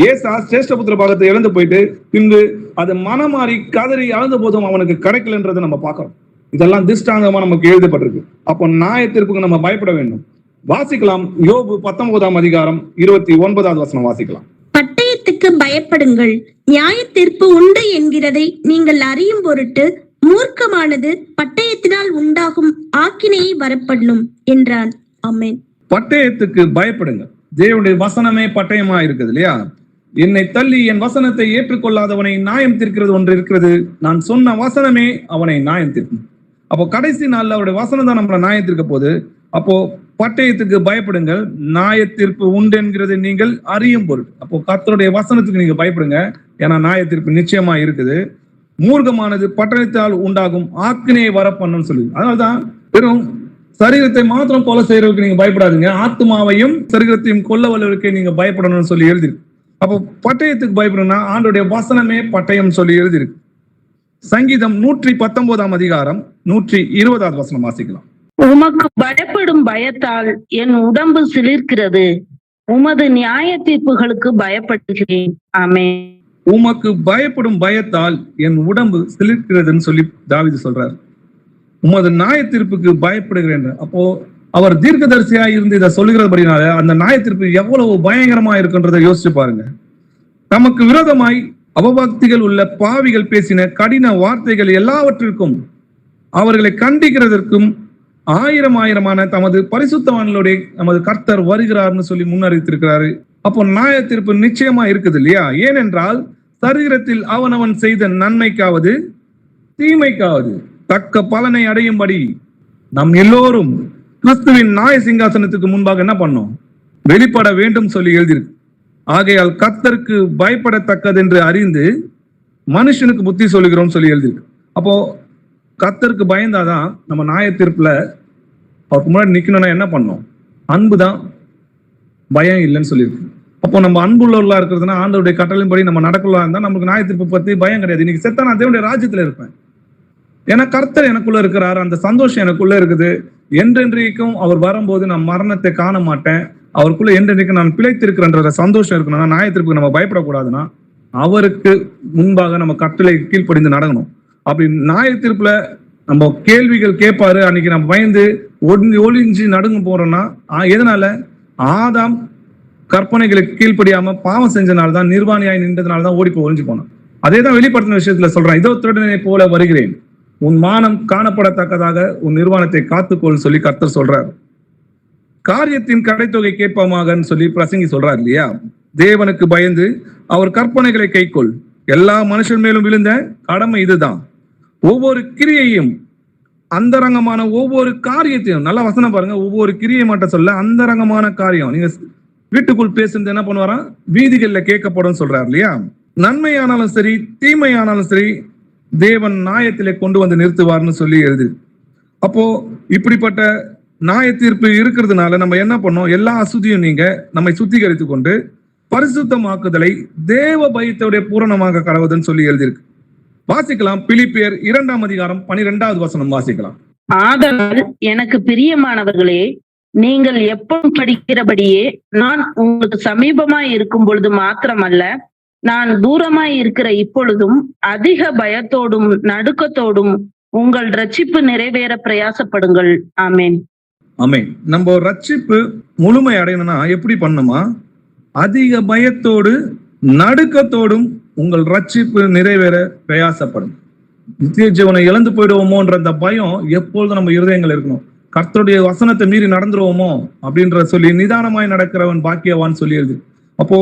ஏசா சிரேஷ்டபுத்திர பாகத்தை இழந்து போயிட்டு பின்பு அது மனமாறி கதறி அழுந்த போதும் அவனுக்கு கிடைக்கலன்றதை நம்ம பார்க்கிறோம். இதெல்லாம் திஷ்டாங்கமா நமக்கு எழுதப்பட்டிருக்கு. அப்போ நியாயத்தீர்ப்புக்கு நம்ம பயப்பட வேண்டும். வாசிக்கலாம். யோபு 19 அதிகாரம் 29 வசனம் வாசிக்கலாம். பட்டயத்துக்கு பயப்படுங்கள், நியாய தீர்ப்பு உண்டு என்கிறதை நீங்கள் அறியும் பொருட்டு மூர்க்கமானது பட்டயத்தினால் உண்டாகும் ஆக்கினையை வரப்பண்ணும் என்றான். ஆமென். பட்டயத்துக்கு பயப்படுங்க. தேவனுடைய வசனமே பட்டயமா இருக்குது இல்லையா? என்னை தள்ளி என் வசனத்தை ஏற்றுக்கொள்ளாதவனை நியாயம் தீர்க்கிறது ஒன்று இருக்கிறது. நான் சொன்ன வசனமே அவனை நியாயம் தீர்க்கும். அப்போ கடைசி நாள்ல அவருடைய வசனம் தான் நம்மளை நியாயம் தீர்க்க போகுது. அப்போ பட்டயத்துக்கு பயப்படுங்கள், நியாய தீர்ப்பு உண்டு என்கிறதை நீங்கள் அறியும் பொருள். அப்போ கர்த்தருடைய வசனத்துக்கு நீங்க பயப்படுங்க. ஏன்னா நியாய தீர்ப்பு நிச்சயமா இருக்குது. மூர்க்கமானது பட்டயத்தால் உண்டாகும் ஆக்கினையை வரப்பண்ணும்னு சொல்லி, அதனால்தான் வெறும் சரீரத்தை மாத்திரம் கொலை செய்யறதுக்கு நீங்க பயப்படாதீங்க, ஆத்மாவையும் சரீரத்தையும் கொல்ல வல்லவருக்கு நீங்க பயப்படணும்னு சொல்லி எழுதிருக்கு. அப்போ பட்டயத்துக்கு பயப்படணும்னா ஆண்டோடைய வசனமே பட்டயம் சொல்லி எழுதிருக்கு. சங்கீதம் 119 அதிகாரம் 120 வசனம் வாசிக்கலாம். உமக்கு பயப்படும் பயத்தால் என் உடம்பு சிலிர்க்கிறது. உமது நியாய தீர்ப்புகளுக்கு பயப்படுகிறேன். ஆமென். உமக்கு பயப்படும் பயத்தால் என் உடம்பு சிலிர்க்கிறதுன்னு சொல்லி தாவீது சொல்றாரு. உமது நியாய தீர்ப்புக்கு பயப்படுகிறேன். அப்போ அவர் தீர்க்கதரிசியா இருந்து இதை சொல்லுகிறபடினால அந்த நியாய தீர்ப்பு எவ்வளவு பயங்கரமா இருக்குன்றதை யோசிச்சு பாருங்க. தமக்கு விரோதமாய் அவபக்திகள் உள்ள பாவிகள் பேசின கடின வார்த்தைகள் எல்லாவற்றிற்கும் அவர்களை கண்டிக்கிறதற்கும் ஆயிரமான தமது பரிசுத்தவான்களுடைய நமது கர்த்தர் வருகிறார்னு சொல்லி முன்னறிவித்திருக்கிறாரு. அப்போ நியாய தீர்ப்பு நிச்சயமா இருக்குது இல்லையா? ஏனென்றால் சரீரத்தில் அவனவன் செய்த நன்மைக்காவது தீமைக்காவது தக்க பலனை அடையும்படி நம் எல்லோரும் கிறிஸ்துவின் நியாய சிங்காசனத்துக்கு முன்பாக என்ன பண்ணோம்? வெளிப்பட வேண்டும் சொல்லி எழுதியிருக்கு. ஆகையால் கர்த்தருக்கு பயப்படத்தக்கதென்று அறிந்து மனுஷனுக்கு புத்தி சொல்லுகிறோம் சொல்லி எழுதியிருக்கு. அப்போ கர்த்தருக்கு பயந்தாதான் நம்ம நியாய தீர்ப்புல அவருக்கு முன்னாடி நிக்கணும்னா என்ன பண்ணணும்? அன்பு தான், பயம் இல்லைன்னு சொல்லியிருக்கு. அப்போ நம்ம அன்புள்ளவர்களா இருக்கிறதுனா ஆண்டவருடைய கட்டளையின்படி நம்ம நடக்கலாம் இருந்தா நமக்கு நியாய தீர்ப்பு பத்தி பயம் கிடையாது. இன்னைக்கு செத்தா நான் தேவனுடைய ராஜ்யத்துல இருப்பேன். ஏன்னா கர்த்தர் எனக்குள்ள இருக்கிறார், அந்த சந்தோஷம் எனக்குள்ள இருக்குது. என்றென்றைக்கும் அவர் வரும்போது நான் மரணத்தை காண மாட்டேன், அவருக்குள்ள என்றென்றைக்கும் நான் பிழைத்திருக்கிறன்ற சந்தோஷம் இருக்கணும்னா நியாய தீர்ப்புக்கு நம்ம பயப்படக்கூடாதுன்னா அவருக்கு முன்பாக நம்ம கட்டளை கீழ்ப்படிந்து நடக்கணும். அப்படி நியாய தீர்ப்புல நம்ம கேள்விகள் கேட்பாரு, அன்னைக்கு நம்ம பயந்து ஒளிஞ்சு நடுங்க போறோம்னா எதனால? ஆதாம் கற்பனைகளுக்கு கீழ்ப்படியாம பாவம் செஞ்சனால்தான், நிர்வாணியாய் நின்றதுனால்தான் ஓடி போய் ஒளிஞ்சு போனான். அதே தான் வெளிப்படுத்தின விஷயத்துல சொல்றான், இதோ திருடனை போல வருகிறேன், உன் மானம் காணப்படத்தக்கதாக உன் நிர்வாணத்தை காத்துக்கொள் சொல்லி கர்த்தர் சொல்றார். காரியத்தின் கடைத்தொகை கேட்பமாக சொல்லி பிரசங்கி சொல்றார் இல்லையா? தேவனுக்கு பயந்து அவர் கற்பனைகளை கைக்கொள். எல்லா மனுஷன் மேலும் விழுந்த கடமை இதுதான். ஒவ்வொரு கிரியையும் அந்தரங்கமான ஒவ்வொரு காரியத்தையும், நல்ல வசனம் பாருங்க, ஒவ்வொரு கிரியை மட்டும் சொல்ல அந்தரங்கமான காரியம். நீங்க வீட்டுக்குள் பேசுறது என்ன பண்ணுவாரா? வீதிகள்ல கேட்கப்படும் சொல்றாரு இல்லையா? நன்மையானாலும் சரி தீமையானாலும் சரி தேவன் நியாயத்திலே கொண்டு வந்து நிறுத்துவார்னு சொல்லி எழுது. அப்போ இப்படிப்பட்ட நியாய தீர்ப்பு இருக்கிறதுனால நம்ம என்ன பண்ணோம்? எல்லா அசுதியும் நீங்க நம்மை சுத்திகரித்து கொண்டு பரிசுத்தமாக்குதலை தேவ பயத்தோடைய பூரணமாக கடவுதுன்னு சொல்லி எழுதியிருக்கு. வாசிக்கலாம். பிலிப்பியர் 2ஆம் அதிகாரம் 12வது வசனம் வாசிக்கலாம். ஆதலால் எனக்கு பிரியமானவர்களே, நீங்கள் எப்பவும் படிக்கிறபடியே நான் உங்களுக்கு சமீபமாய் இருக்கும் பொழுது மாத்திரமல்ல, நான் தூரமாய் இருக்கிற இப்பொழுதும் அதிக பயத்தோடும் நடுக்கத்தோடும் உங்கள் ரட்சிப்பு நிறைவேற பிரயாசப்படுங்கள். ஆமேன். ஆமேன். நம்ம ரட்சிப்பு முழுமை அடையணும்னா எப்படி பண்ணுமா? அதிக பயத்தோடு நடுக்கத்தோடும் உங்கள் ரட்சிப்பு நிறைவேற பிரயாசப்படும். நித்திய ஜீவனை இழந்து போயிடுவோமோன்ற அந்த பயம் எப்பொழுதும் நம்ம இருதயங்கள் இருக்கணும். கர்த்தருடைய வசனத்தை மீறி நடந்துருவோமோ அப்படின்ற சொல்லி நிதானமாய் நடக்கிறவன் பாக்கியவான் சொல்லி எழுது. அப்போ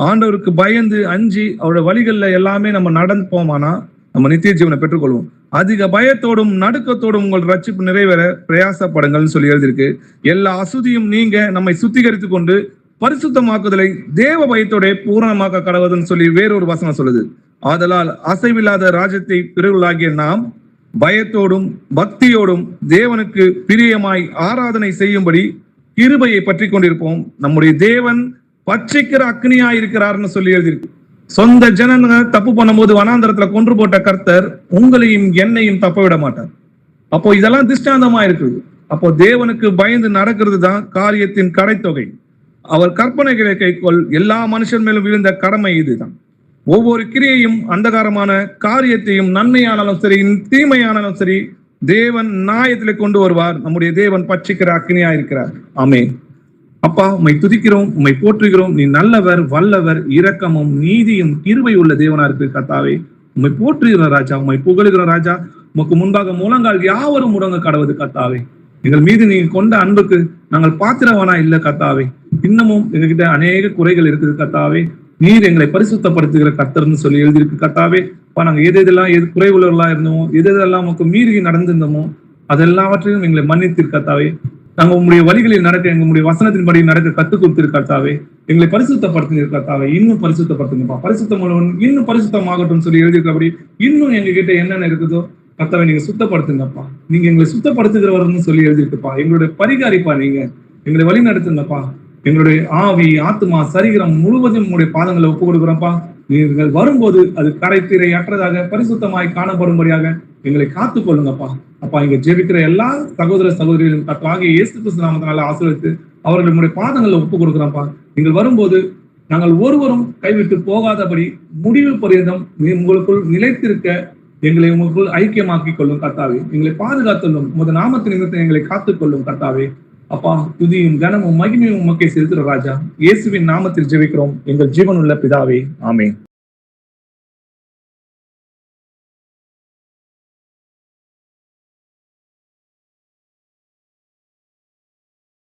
ஆண்டவருக்கு பயந்து அஞ்சி அவருடைய வழிகள்ல எல்லாமே நம்ம நடந்து போமானா நம்ம நித்திய ஜீவனை பெற்றுக்கொள்வோம். அதிக பயத்தோடும் நடுக்கத்தோடும் உங்கள் ரட்சிப்பு நிறைவேற பிரயாசப்படுங்கள்னு சொல்லி எழுதியிருக்கு. எல்லா அசுதியும் நீங்க நம்மை சுத்திகரித்து கொண்டு பரிசுத்தமாக்குதலை தேவ பயத்தோட பூரணமாக்க கடவுதுன்னு சொல்லி வேறொரு வசனம் சொல்லுது. ஆதலால் அசைவில்லாத ராஜ்யத்தை பிறகுகளாகிய நாம் பயத்தோடும் பக்தியோடும் தேவனுக்கு பிரியமாய் ஆராதனை செய்யும்படி கிருபையை பற்றி கொண்டிருப்போம். நம்முடைய தேவன் பட்சிக்கிற அக்னியா இருக்கிறார்னு சொல்லி எழுதியிருக்கு. சொந்த ஜனங்க தப்பு பண்ணும்போது வனாந்தரத்துல கொன்று போட்ட கர்த்தர் உங்களையும் என்னையும் தப்ப விட மாட்டார். அப்போ இதெல்லாம் திஷ்டாந்தமா இருக்குது. அப்போ தேவனுக்கு பயந்து நடக்கிறது தான் காரியத்தின் கடைத்தொகை. அவர் கற்பனைகளை கைக்கொள். எல்லா மனுஷன் மேலும் விழுந்த கடமை இதுதான். ஒவ்வொரு கிரியையும் அந்தகாரமான காரியத்தையும் நன்மையானாலும் சரி தீமையானாலும் சரி தேவன் நியாயத்திலே கொண்டு வருவார். நம்முடைய தேவன் பட்சிக்கிற அக்னியா இருக்கிறார். ஆமென். அப்பா, உம்மை துதிக்கிறோம், உம்மை போற்றுகிறோம். நீ நல்லவர், வல்லவர், இரக்கமும் நீதியும் கிருபை உள்ள தேவனா இருக்கு கர்த்தாவே. உம்மை போற்றுகிற ராஜா, உம்மை புகழுகிற ராஜா. உமக்கு முன்பாக முழங்கால் யாவரும் முடங்க கடவுது கர்த்தாவே. எங்கள் மீது நீங்க கொண்ட அன்புக்கு நாங்கள் பாத்திரவானா இல்ல கர்த்தாவே. இன்னமும் எங்ககிட்ட அநேக குறைகள் இருக்குது கர்த்தாவே. நீர் எங்களை பரிசுத்தப்படுத்துகிற கர்த்தர்னு சொல்லி எழுதியிருக்கு கர்த்தாவே. நாங்க எதெல்லாம் குறை உள்ளவர்களா இருந்தோமோ, எதெல்லாம் நமக்கு மீறி நடந்திருந்தோமோ அதெல்லாவற்றையும் எங்களை மன்னித்திரு கர்த்தாவே. நாங்க உங்களுடைய வழிகளில் நடக்க, எங்களுடைய வசனத்தின்படி நடக்க கத்துக் கொடுத்திரு கர்த்தாவே. எங்களை பரிசுத்தப்படுத்துங்க கர்த்தாவே. இன்னும் பரிசுத்தப்படுத்துங்கப்பா. பரிசுத்தம் இன்னும் பரிசுத்தமாகட்டும் சொல்லி எழுதியிருக்கிறபடி இன்னும் எங்க கிட்ட என்னென்ன இருக்குதோ கர்த்தாவே நீங்க சுத்தப்படுத்துங்கப்பா. நீங்க எங்களை சுத்தப்படுத்துகிறவர்னு சொல்லி எழுதியிருக்குப்பா. எங்களுடைய பரிகாரிப்பா, நீங்க எங்களை வழி நடத்துங்கப்பா. எங்களுடைய ஆவி, ஆத்மா, சரீரம் முழுவதும் உங்களுடைய பாதங்களை ஒப்பு கொடுக்குறோம்ப்பா. நீங்கள் வரும்போது அது கரைத்திரை அற்றதாக பரிசுத்தமாய் காணப்படும்படியாக எங்களை காத்துக் கொள்ளுங்கப்பா. அப்பா, இங்க ஜெபிக்கிற எல்லா சகோதர சகோதரிகளும் கர்த்தராகிய இயேசு கிறிஸ்து நாமத்தினால ஆசீர்வதித்து அவர்களுடைய பாதங்களை ஒப்பு கொடுக்குறோம்ப்பா. நீங்கள் வரும்போது நாங்கள் ஒருவரும் கைவிட்டு போகாதபடி முடிவு பரியந்தம் உங்களுக்குள் நிலைத்திருக்க எங்களை உங்களுக்குள் ஐக்கியமாக்கிக் கொள்ளும் கர்த்தாவே. எங்களை பாதுகாத்துள்ளும். உமது நாமத்தின் நிமித்தம் எங்களை காத்துக்கொள்ளும் கர்த்தாவே. அப்பா, துதியும் கனமும் மகிமையும் உமக்கே செலுத்துற ராஜா. இயேசுவின் நாமத்தில் ஜெபிக்கிறோம் எங்கள் ஜீவனுள்ள பிதாவே. ஆமென்.